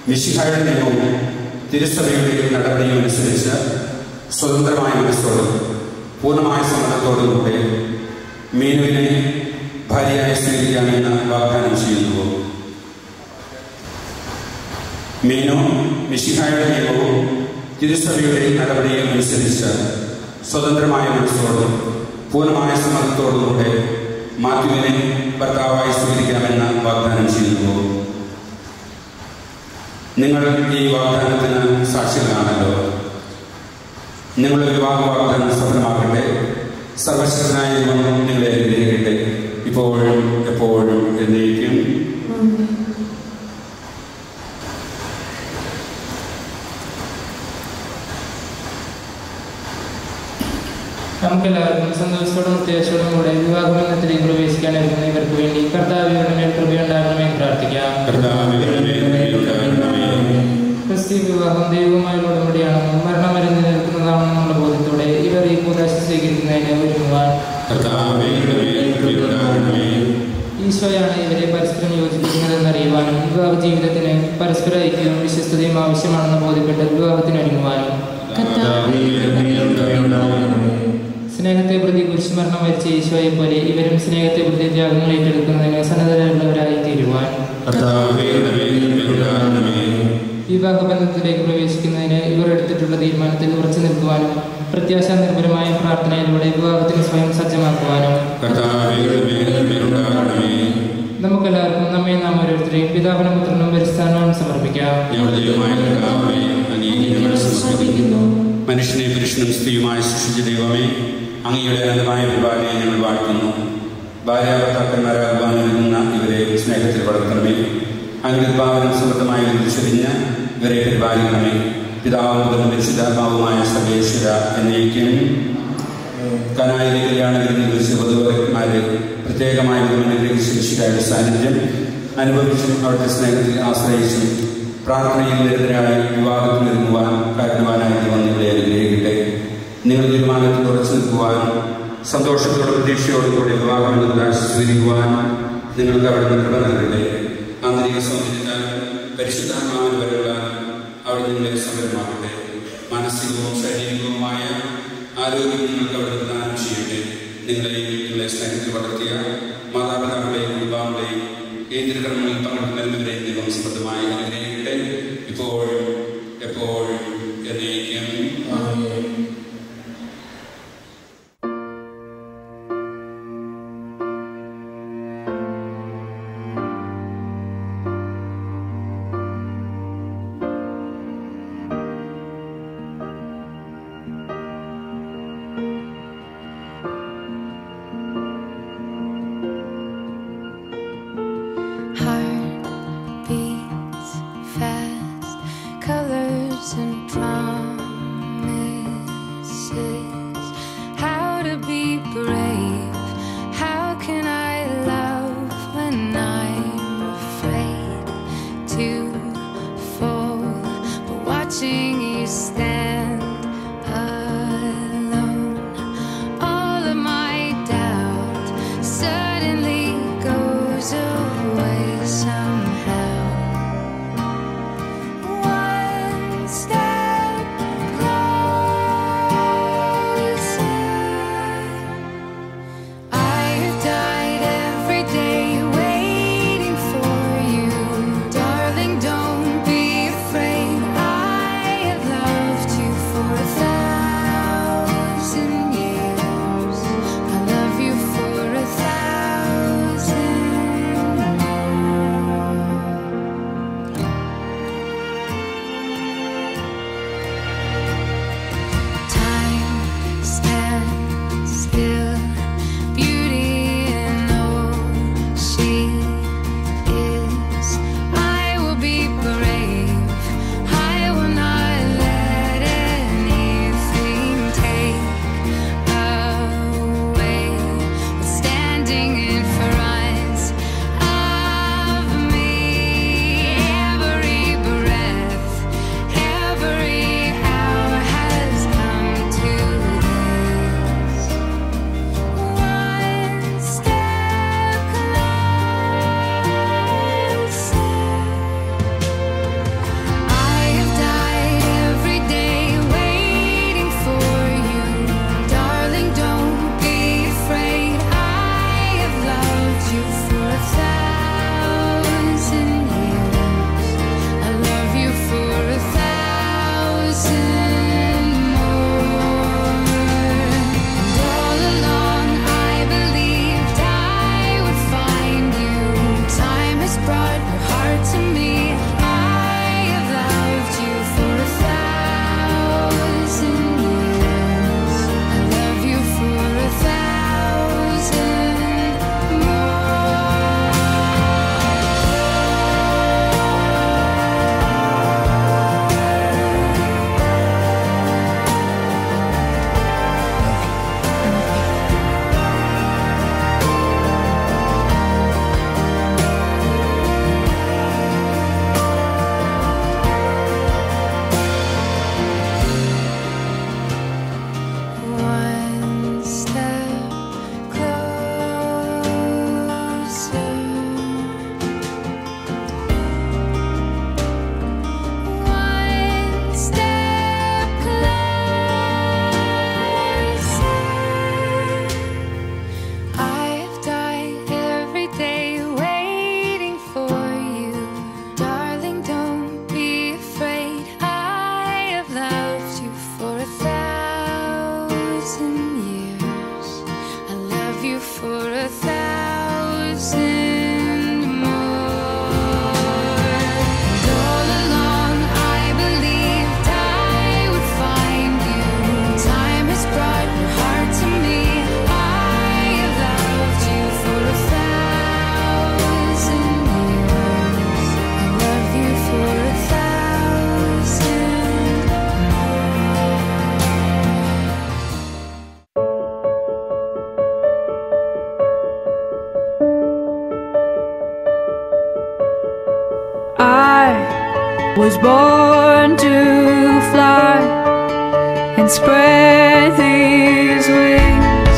മിശിഹായുടെ നിയമവും തിരുസഭയുടെ നടപടിയും അനുസരിച്ച് സ്വതന്ത്രമായ മനസ്സോടും പൂർണ്ണമായ സമ്മതത്തോടും കൂടെ മീനുവിനെ ഭാര്യയായി സ്വീകരിക്കാമെന്ന് വാഗ്ദാനം ചെയ്യുന്നു. മീനു, മിശിഹായുടെ നിയമവും തിരുസഭയുടെ നടപടിയും അനുസരിച്ച് സ്വതന്ത്രമായ മനസ്സോടും പൂർണ്ണമായ സമ്മതത്തോടും കൂടെ മാത്യുവിനെ ഭർത്താവായി സ്വീകരിക്കാമെന്ന് വാഗ്ദാനം ചെയ്യുന്നു. നിങ്ങൾ ഈ വാഗ്ദാനത്തിന് സാക്ഷികളാണല്ലോ. നിങ്ങളുടെ വിവാഹ വാഗ്ദാനം സഫലമാക്കട്ടെ. സർവശക്തനായ ദൈവം നിങ്ങളെ അനുഗ്രഹിക്കട്ടെ, ഇപ്പോഴും എപ്പോഴും എന്നേക്കും. നമുക്കെല്ലാവർക്കും സന്തോഷത്തോടും ഉത്തേജത്തോടും കൂടെ വിവാഹബന്ധത്തിലേക്ക് പ്രവേശിക്കാനിരിക്കുന്ന ഇവർക്ക് വേണ്ടി കർത്താവ് ഇവരുടെ മേൽ കൃപയുണ്ടാകണമെന്ന് പ്രാർത്ഥിക്കാം. ക്രിസ്ത്യ വിവാഹം ദൈവവുമായുള്ള ഉടമ്പടിയാണെന്നും മരണം വരെ നിലനിൽക്കുന്നതാണെന്നുള്ള ബോധ്യത്തോടെ ഇവർ ഈ കൂദാശ സ്വീകരിക്കുന്നതിന് ഒരുങ്ങുവാൻ ഈശോയാണ് ഇവരെ പരസ്പരം യോജിപ്പിക്കുന്നതെന്നറിയുവാനും വിവാഹ ജീവിതത്തിന് പരസ്പര ഐക്യവും വിശ്വസ്തതയും ആവശ്യമാണെന്ന് ബോധ്യപ്പെട്ട് വിവാഹത്തിന് ഒരുങ്ങുവാനും സ്നേഹത്തെ പ്രതി കുരിശുമരണം വരിച്ച ഈശോയെ പോലെ ഇവരും സ്നേഹത്തെ പ്രതി ത്യാഗങ്ങൾ ഏറ്റെടുക്കുന്നതിന് സന്നദ്ധരുള്ളവരായി തീരുവാൻ വിവാഹബന്ധത്തിലേക്ക് പ്രവേശിക്കുന്നതിന് ഇവർ എടുത്തിട്ടുള്ള തീരുമാനത്തിൽ ഉറച്ചു നിൽക്കുവാനും പ്രത്യാശാ നിർഭരമായ പ്രാർത്ഥനയിലൂടെ വിവാഹത്തിന് സ്വയം സജ്ജമാക്കുവാനും നമുക്കെല്ലാവർക്കും നമ്മെ നാം ഓരോരുത്തരെയും പിതാവിനും പുത്രനും പരിസ്ഥാനവും സമർപ്പിക്കാം. മനുഷ്യനെ പുരുഷനും സ്ത്രീയുമായി സൃഷ്ടിച്ച ദൈവമേ, അങ്ങയുടെ അനന്തമായ പരിപാടിയെ ഞങ്ങൾ വാഴ്ത്തുന്നു. ഭാര്യാഭർത്താക്കന്മാരാകുവാനൊരുങ്ങുന്ന ഇവരെ സ്നേഹത്തിൽ വളർത്തണമേ. അങ്ങയുടെ ഉദ്ഭാവനം സമൃദ്ധമായി വിളിച്ചൊരിഞ്ഞ് ഇവരെ പരിപാലിക്കണമേ. പിതാവും പുത്രനും പരിശുദ്ധാത്മാവുമായ സർവേശ്വര എന്നേക്കും. കനായിലെ കല്യാണ വിരുന്നിൽ വിളിച്ച വധുവരന്മാരെ പ്രത്യേകമായ വിധമനുഗ്രഹിച്ച സാന്നിധ്യം അനുഭവിച്ചും അവിടുത്തെ സ്നേഹത്തിൽ ആശ്രയിച്ചും പ്രാർത്ഥനയിൽ നിരന്തരമായി വിവാഹത്തിനൊരുങ്ങുവാൻ കാരണവാനായി ദൈവം നിങ്ങളെ അനുഗ്രഹിക്കട്ടെ. നിങ്ങൾ തീരുമാനത്തിൽ ഉറച്ചു നിൽക്കുവാനും സന്തോഷത്തോടെ പ്രതീക്ഷയോടും കൂടി വിവാഹം എന്നത് സ്വീകരിക്കുവാൻ നിങ്ങൾക്ക് അവിടെ നിന്ന് കൃപ നൽകട്ടെ. ആന്തരിക സൗന്ദര്യത്താൽ പരിശുദ്ധാത്മാവിന് വരവുള്ള അവിടെ നിങ്ങളെ സമരമാകട്ടെ. മാനസികവും ശാരീരികവുമായ ആരോഗ്യം നിങ്ങൾക്ക് അവിടെ പ്രദാനം ചെയ്യട്ടെ. നിങ്ങളെ സ്നേഹത്തിൽ വളർത്തിയ മാതാപിതാക്കളെയും കുടുംബാംഗങ്ങളെയും ഈ തിരുക്കർമ്മങ്ങളിൽ പങ്കെടുക്കുന്നവരെയും ദൈവം സമൃദ്ധമായി അനുഗ്രഹിക്കട്ടെ, ഇപ്പോഴും എപ്പോഴും എന്നേക്കും. Heart beats fast, colors and I was born to fly and spread these wings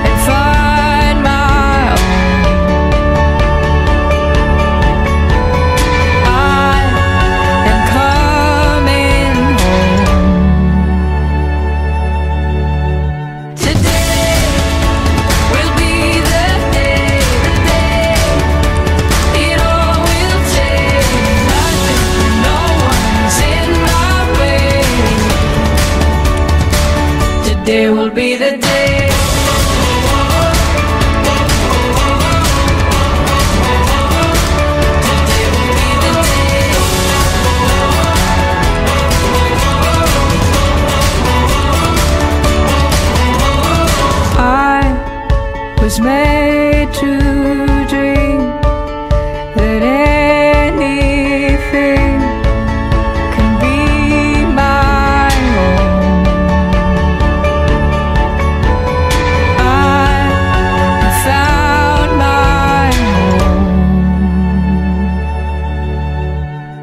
and find my own. I am coming home. Today will be the day, it all will change. Nothing, no one's in my way. Today will be the day. I was made to dream that anything can be my own. I found my home.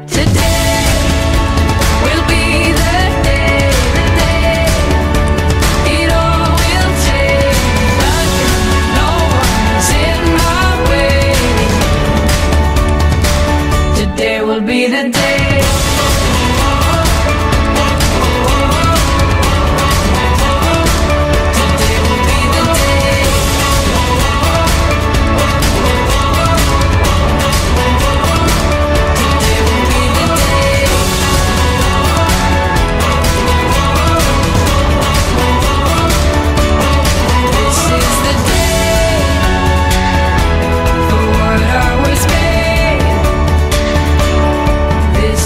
Today will be the day, it all will change. Nothing, no one's in my way. Today will be the day. Today will be the day. Today will be the day. This is the day for what I was made. This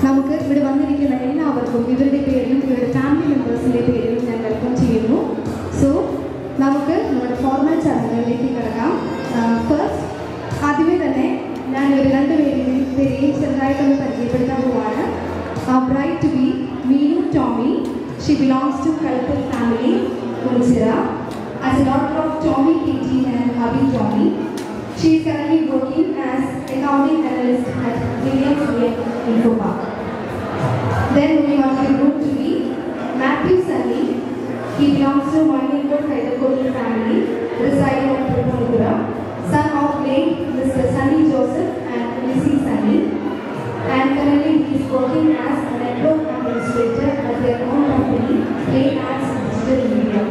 നമുക്ക് ഇവിടെ വന്നിരിക്കുന്ന എല്ലാവർക്കും ഇവരുടെ പേരിലും ഇവരുടെ family മെമ്പേഴ്സിൻ്റെ പേരിലും ഞാൻ welcome ചെയ്യുന്നു. സോ നമുക്ക് നമ്മുടെ ഫോർമൽ ചടങ്ങുകളിലേക്ക് കിടക്കാം. ഫസ്റ്റ് ആദ്യമേ തന്നെ ഞാൻ ഇവർ രണ്ടുപേരെയും ചെറുതായിട്ടൊന്ന് പരിചയപ്പെടുത്താൻ പോവാണ്. Bride to be Meenu Tomy. She belongs to Kalkal family, Kunsira. As a daughter of Tommy Katie and Abhi Tommy, she is currently working as accounting analyst at Williams Info Park. Then moving on to the group to be Matthew Sunny. He belongs to Moiningkot Hyderkot family, residing at Tripura, son of late Mr. Sunny Joseph and Mrs. Sunny, and currently he is working as a network administrator at their own company, Play Arts Digital Media.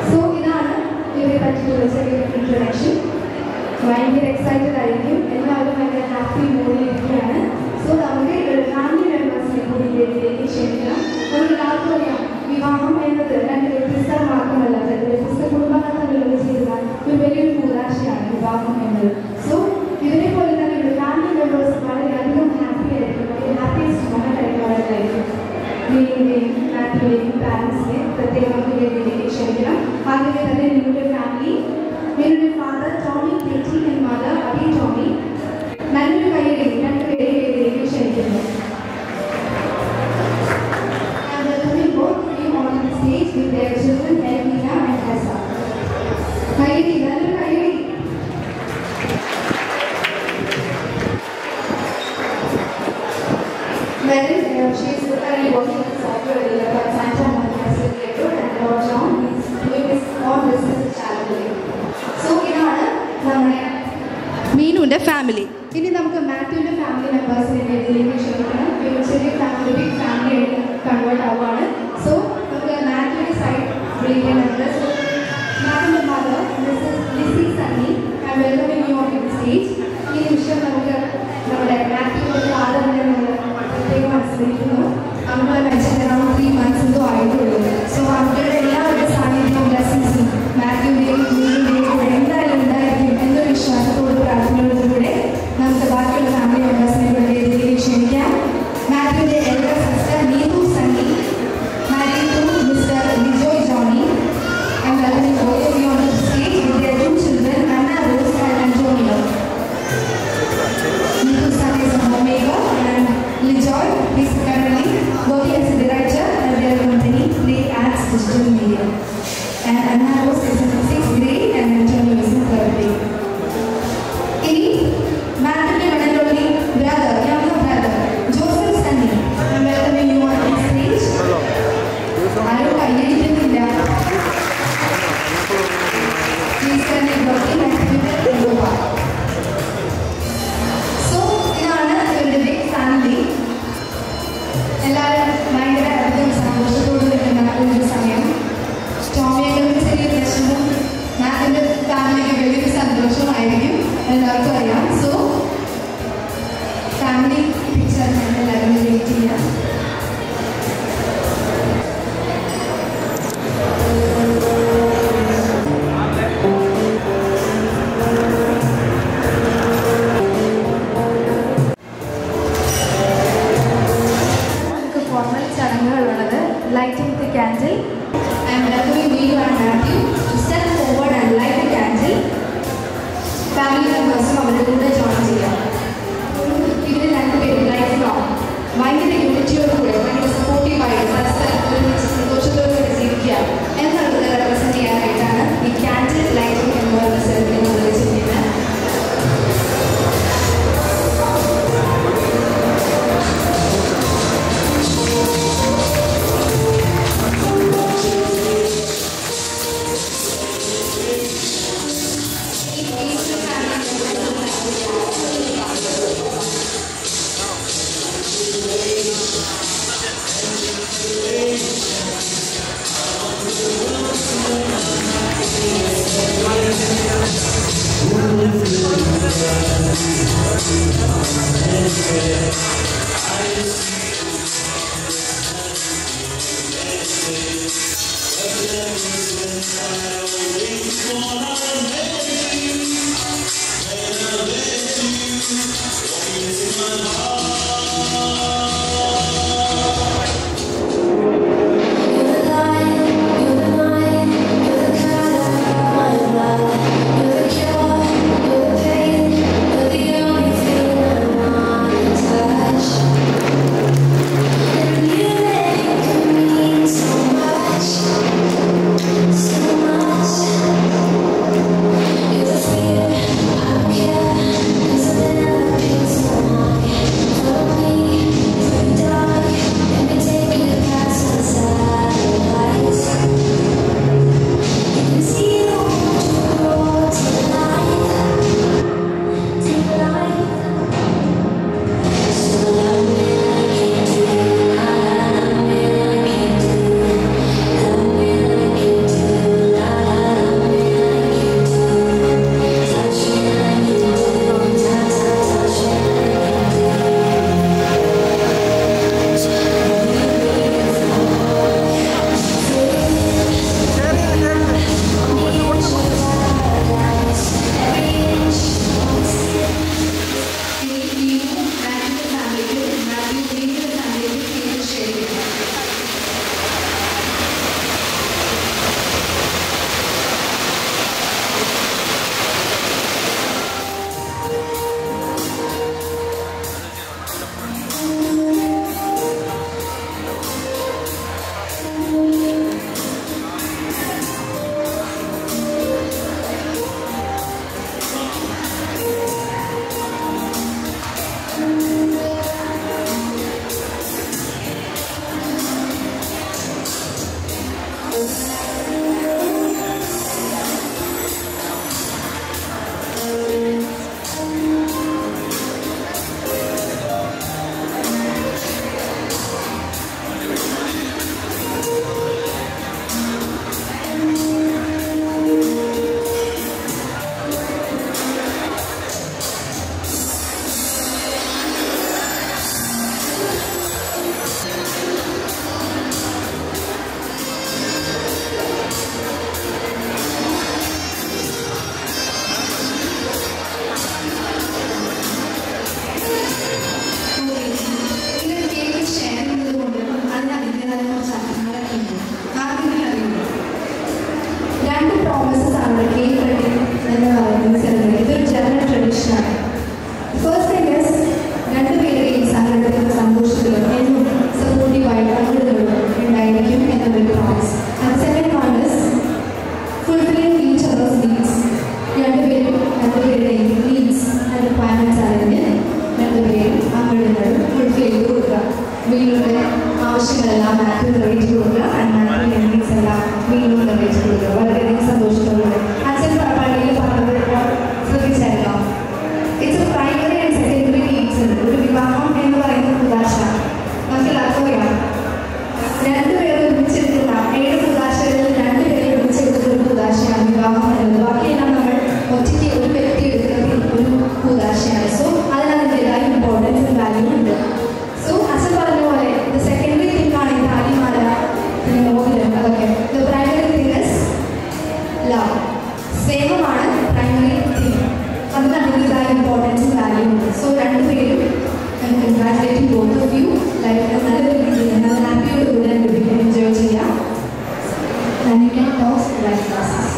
So ഇതാണ് ഇവരെ പറ്റിയുള്ള ചെറിയ introduction. ഭയങ്കര excited ആയിരിക്കും, എല്ലാവരും ഭയങ്കര happy മൂഡിലിരിക്കുകയാണ്. So നമുക്ക് ഇവരുടെ ഫാമിലി മെമ്പേഴ്സിനെ കൂടി ഇതിലേക്ക് ക്ഷണിക്കണം. നമുക്ക് എല്ലാവർക്കും അറിയാം, വിവാഹം എന്നത് രണ്ട് വ്യത്യസ്ത മാത്രമല്ല, വ്യത്യസ്ത കുടുംബങ്ങൾ തമ്മിലുള്ള ചേരുന്ന ഒരു വലിയൊരു കൂടാശയാണ് വിവാഹം എന്നത്. സോ ഇവരെ പോലെ തന്നെ ഇവരുടെ ഫാമിലി മെമ്പേഴ്സ് വളരെയധികം ഹാപ്പി ആയിരിക്കും, വളരെ ഹാപ്പിയസ്റ്റ് മൊമെന്റ് ആയിരിക്കും അവരുടെ ലൈഫ്. മീനിൻ്റെയും മാത്യുവിൻ്റെയും പാരൻസിനെ പ്രത്യേകം നമുക്ക് വേദിയിലേക്ക് ക്ഷണിക്കണം. ആദ്യമേ തന്നെ നിങ്ങളുടെ ഫാമിലി, നിങ്ങളുടെ father Tomy Ketty and mother Abi Tomy, നല്ലൊരു കൈയ്യടി രണ്ടുപേരെയും വേദിയിലേക്ക് ക്ഷണിക്കുന്നു. And welcoming both of you on the stage with their children Elvina and Hessa. കൈയ്യടി, നല്ലൊരു കൈയ്യടി. Well, she is currently working as a software developer at Santa Monica Accelerator, and Lord John is doing his own business channel. So ഇതാണ് നമ്മുടെ മീനുവിൻ്റെ family. ഇനി നമുക്ക് മാത്യുവിൻ്റെ family മെമ്പേഴ്സിനെ വേദിയിലേക്ക് ക്ഷണിക്കണം. ഒരു ചെറിയ family big family ആയിട്ട് കൺവേർട്ട് ആവുകയാണ്. സോ നമുക്ക് മാത്യുവിൻ്റെ സൈഡ് വിളിക്കുന്നുണ്ട്. സോ മാത്യുവിൻ്റെ mother Mrs Lissy Sunny, I welcoming you on the stage. ഈ നിമിഷം നമുക്ക് നമ്മുടെ മാത്യുവിൻ്റെ ഫാദറിനെ നമ്മൾ പ്രത്യേകം അനുസ്മരിക്കുന്നു. നമ്മൾ മെൻഷൻ അറൗണ്ട് 3 months എന്തോ ആയിട്ടുള്ളൂ. സോ അവരുടെ എല്ലാവരുടെ സാന്നിധ്യവും ബ്ലെസ്സിങ്സും മാത്യുവിൻ്റെയും മീനിൻ്റെയും കൂടെ എന്തായാലും ഉണ്ടായിരിക്കും എന്നൊരു വിശ്വാസത്തോട് പ്രാർത്ഥനയോടുകൂടെ നമുക്ക് ബാക്കിയുള്ള ഫാമിലി മെമ്പേഴ്സിനെ കൂടെ വേദിയിലേക്ക് ക്ഷണിക്കാം. മാത്യുവിൻ്റെ elder sister Neethu Sunny, married to Mr Lijoy Johny, and welcoming both of you on the stage with their 2 children, Anna Rose and Antonio. Neetu Sunny is a homemaker and Lijoy is currently working as a director at their company, Play Arts Digital Media. And Anna Rose is in 6th grade and Antonio is in 3rd grade. ഇനി മാത്യുവിൻ്റെ മകനുള്ളി brother, younger brother, Joseph Sunny. I'm welcoming you on the stage. ആരും കൈയടിക്കുന്നില്ല. He is currently working at Info Park. So ഇതാണ് ഇവരുടെ big family. എല്ലാവരും ഭയങ്കര അധികം സന്തോഷത്തോട് നിൽക്കുന്ന ഒരു സമയം. ടോമിയൊക്കെ ചെറിയ പ്രശ്നവും മാത്യുവിൻ്റെ ഫാമിലിക്ക് വലിയൊരു സന്തോഷമായിരിക്കും, എല്ലാവർക്കും അറിയാം. സോ ഫാമിലി പിക്ചർ ഞാൻ എല്ലാവരും വെയിറ്റ് ചെയ്യാം. ഫോർമൽ ചടങ്ങുകളുള്ളത് lighting the candle. I am welcoming Meenu and Mathew to step forward and light the candle. Family മെമ്പേഴ്സും അവരുടെ കൂടെ ജോയിൻ ചെയ്യാം. ഇവർ രണ്ടുപേരും ലൈഫ് ലോങ് ഭയങ്കര യൂണിറ്റിയോടുകൂടെ ഭയങ്കര സപ്പോർട്ടീവായിട്ട് പരസ്പരം ഒരുമിച്ച് സന്തോഷത്തോടുകൂടി ജീവിക്കുക എന്നുള്ളത് റെപ്രസെൻറ്റ് ചെയ്യാനായിട്ടാണ് ഈ ക്യാൻഡിൽ ലൈറ്റിംഗ് എന്ന് പറയുന്ന celebrate നിർവഹിച്ചിരിക്കുന്നത്. Walking in my heart. വീടിൻ്റെ ആവശ്യങ്ങളെല്ലാം മാത്യു നിറവേറ്റി കൊടുക്കുക. മാത്യുവിൻ്റെ നീഡ്സ് എല്ലാം വീണ്ടും നിറവേറ്റി കൊടുക്കുക. വളരെയധികം സന്തോഷത്തോടെ അച്ഛൻ പള്ളിയിൽ പറഞ്ഞത് ശ്രദ്ധിച്ചായിരുന്നോ? It's a primary and secondary needs. ഒരു വിവാഹം എന്ന് പറയുന്ന കുദാശ നമുക്കെല്ലാവർക്കും അറിയാം. രണ്ടുപേരും ഒരുമിച്ചെടുക്കുന്ന 7 കുദാശകളിൽ 2 പേരെ ഒരുമിച്ചെടുക്കുന്ന ഒരു കുദാശയാണ് വിവാഹം എന്നത്. ബാക്കിയെല്ലാം നമ്മൾ ഒറ്റയ്ക്ക് ഒരു വ്യക്തി എടുക്കുന്ന ഒരു കുദാശയാണ്. സോ അതിനതിൻ്റെതായ ഇമ്പോർട്ടൻസ് വാല്യൂ ഉണ്ട്. സോ അച്ഛൻ പറഞ്ഞ പോലെ ദ സെക്കൻഡറി തിങ് ആണ് ഈ താലിമാല, പിന്നെ മോതിരം, അതൊക്കെ. The primary thing is love. സ്നേഹമാണ് പ്രൈമറി തിങ്. അതിന് അതിൻ്റെതായ ഇമ്പോർട്ടൻസും വാല്യൂ ഉണ്ട്. സോ രണ്ടുപേരും കൺഗ്രാറ്റുലേറ്റിംഗ് ബോത്ത് ഓഫ് യു. ലൈഫിൽ നല്ലൊരു രീതിയിൽ നല്ല ഹാപ്പിയോടുകൂടെ എൻജോയ് ചെയ്യാം. And you can toss life classes.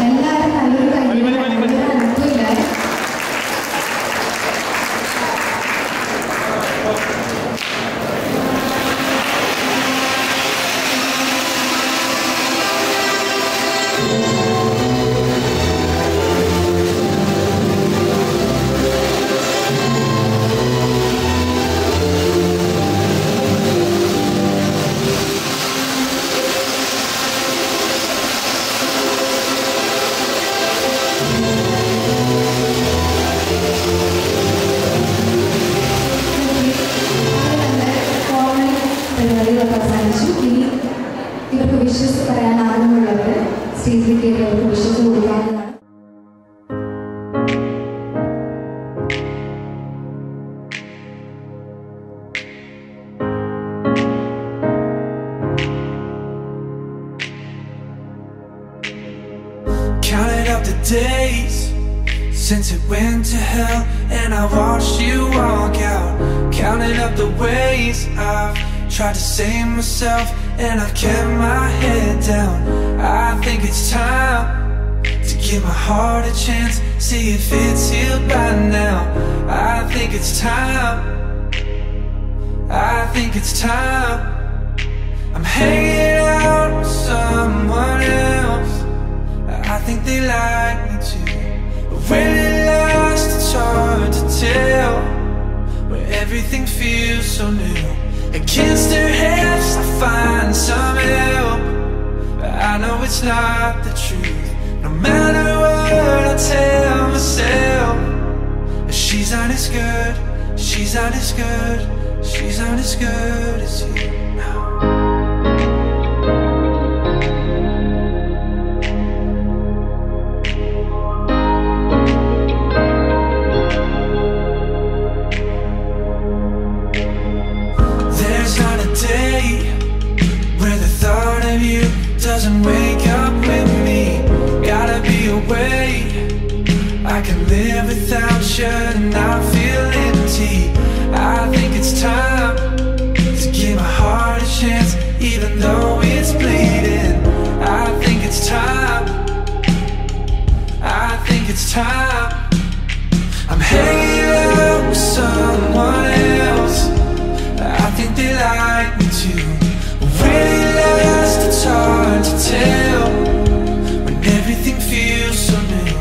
എല്ലാവരും നല്ലൊരു കഴിവില്ല. ഇവർക്ക് വിശ്വസിച്ച് പറയാൻ ആഗ്രഹമുള്ളവർ സ്റ്റേജിലേക്ക് അവർക്ക് വിശ്വസിച്ച് കൊടുക്കാവുന്നതാണ്. Counted up the days since it went to hell, and I watched you walk out. Counted up the ways I've tried to save myself, and I've kept my head down. I think it's time to give my heart a chance, see if it's healed by now. I think it's time, I think it's time. I'm hanging out with someone else, I think they like me too. But when it lasts, it's hard to tell, where everything feels so new. Against their hands I find some help, but I know it's not the truth. No matter what I tell myself, she's not as good, she's not as good, she's not as good as you. Doesn't wake up with me, gotta be away. I can live without you and not feel empty. I think it's time to give my heart a chance, even though it's bleeding. I think it's time, I think it's time. I'm hanging out with someone else, I think they like me too. Really last, it's hard to tell, when everything feels so new.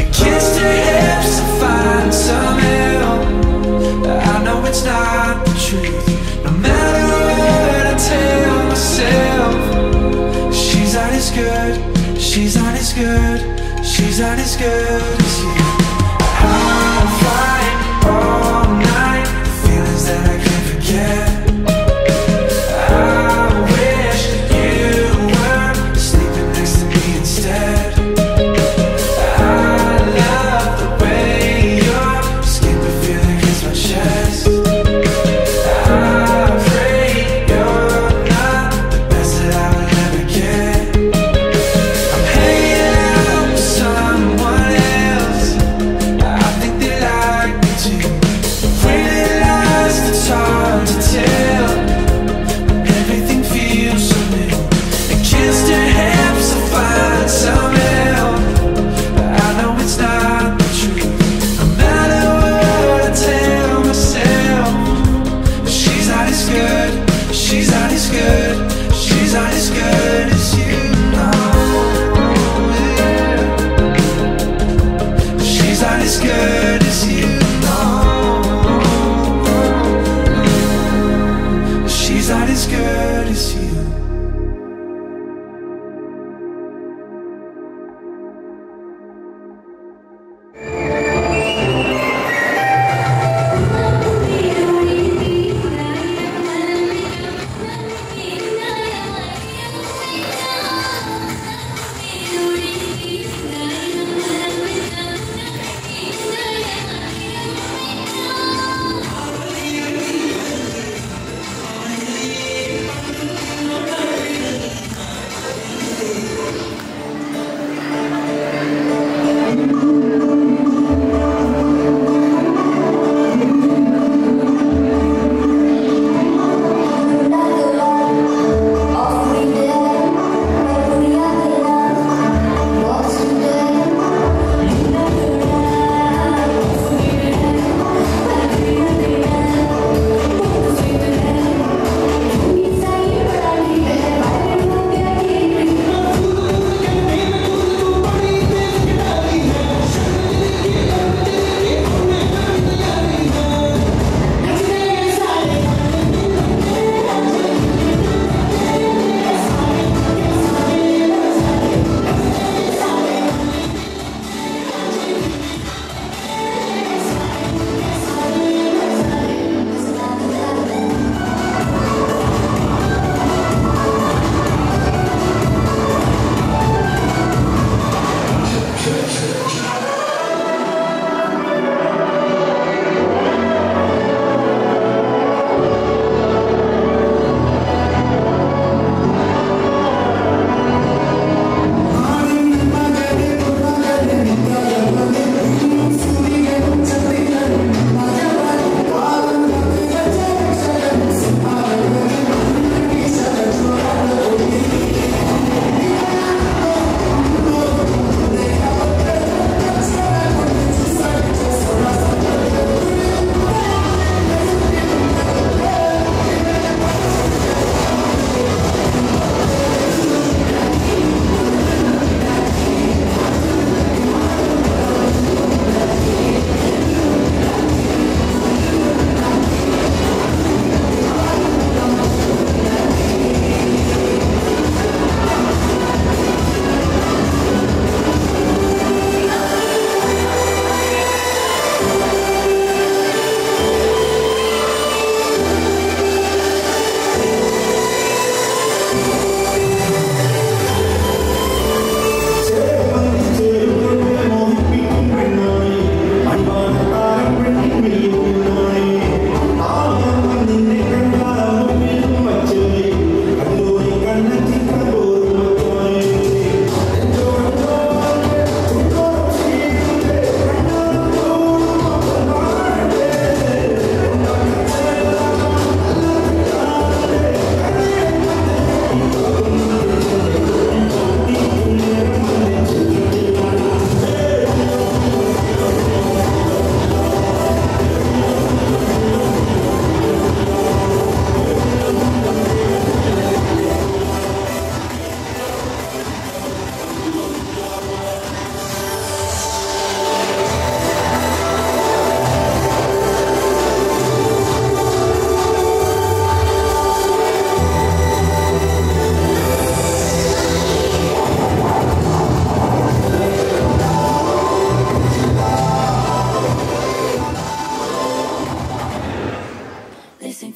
Against her hips I find some help,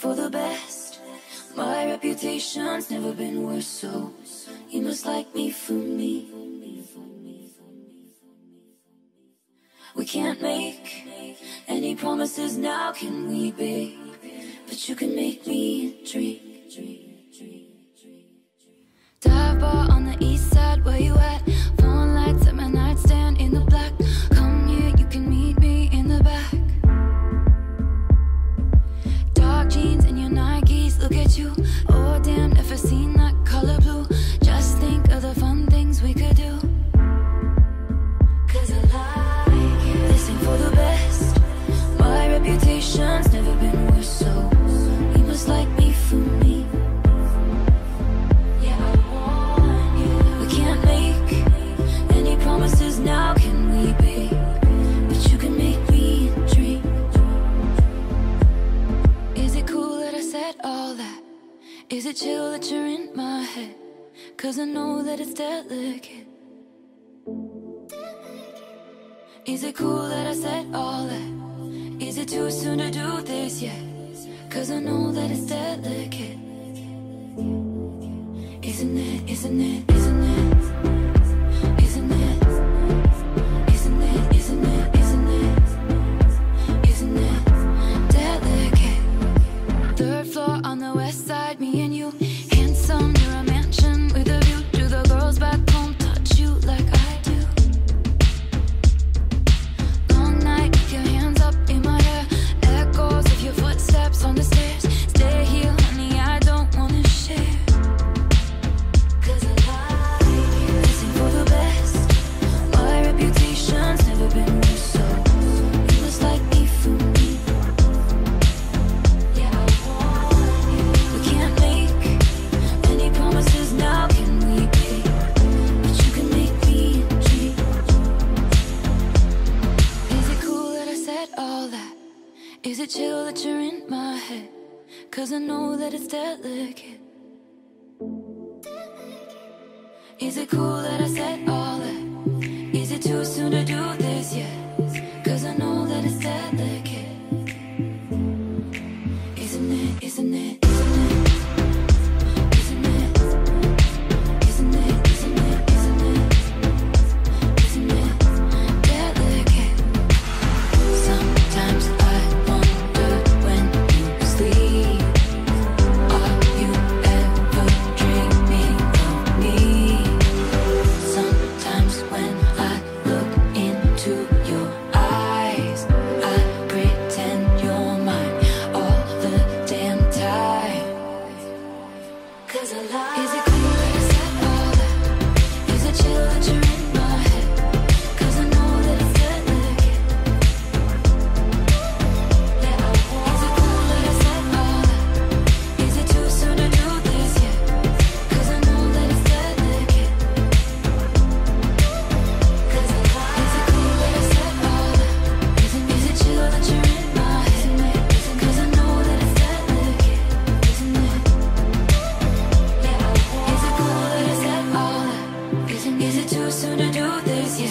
for the best. My reputation's never been worse, so you must like me for me. We can't make any promises now, can we, babe? But you can make me dream. Dive bar on the east side, where you at? Phone lights at my nightstand in the black. Come here, you can meet me in the back. Dark jeans and your Nikes, look at you. Oh damn, never seen that color blue. Just think of the fun things we could do. Cause I like it. This ain't for the best. My reputation's never been worse, so you must like me for me. Yeah, I want you. We can't make any promises now, can we, babe? But you can make me dream. Is it cool that I said all that? Is it chill that you're in my head? Cause I know that it's delicate. Is it cool that I said all that? Is it too soon to do this yet? Cause I know that it's delicate. Isn't it, isn't it, isn't it? Isn't it? Isn't it, isn't it, isn't it? Isn't it delicate? Third floor on the west side, me and you. Handsome, near a mansion with a view. Do the girls back home touch you like I do? Long night, with your hands up in my hair. Echoes of your footsteps on the stairs. Stay here, honey, I don't wanna share. Cause I like it. This ain't for the best. My reputation's never been worse, so you must like me for me. Yeah, I want you. We can't make any promises now, can we, babe? But you can make me dream. Is it cool that I said all that? Is it chill that you're in my head? Cause I know that it's delicate. Is it cool that I said all that? Is it too soon to do this yet? Cause I know that it's delicate. Isn't it, isn't it, isn't it? Isn't it? Isn't it, isn't it, isn't it? Isn't it delicate? Sometimes I wonder when you sleep, are you ever dreaming of me? Sometimes when I look into your eyes, I pretend you're mine all the damn time. Cause I like. Is it cool that I said all that? Is it chill that you're in my head? Cause I know that it's delicate. Yeah, I want. Is it cool that I said all that? Is it too soon to do this yet? Cause I know that it's delicate. Cause I like. Is it cool that I said all that? Is it chill that you're in my head? Cause I know that it's delicate. Isn't it? Yeah, I want. Is it cool that I said all that? Is it too soon to do this yet?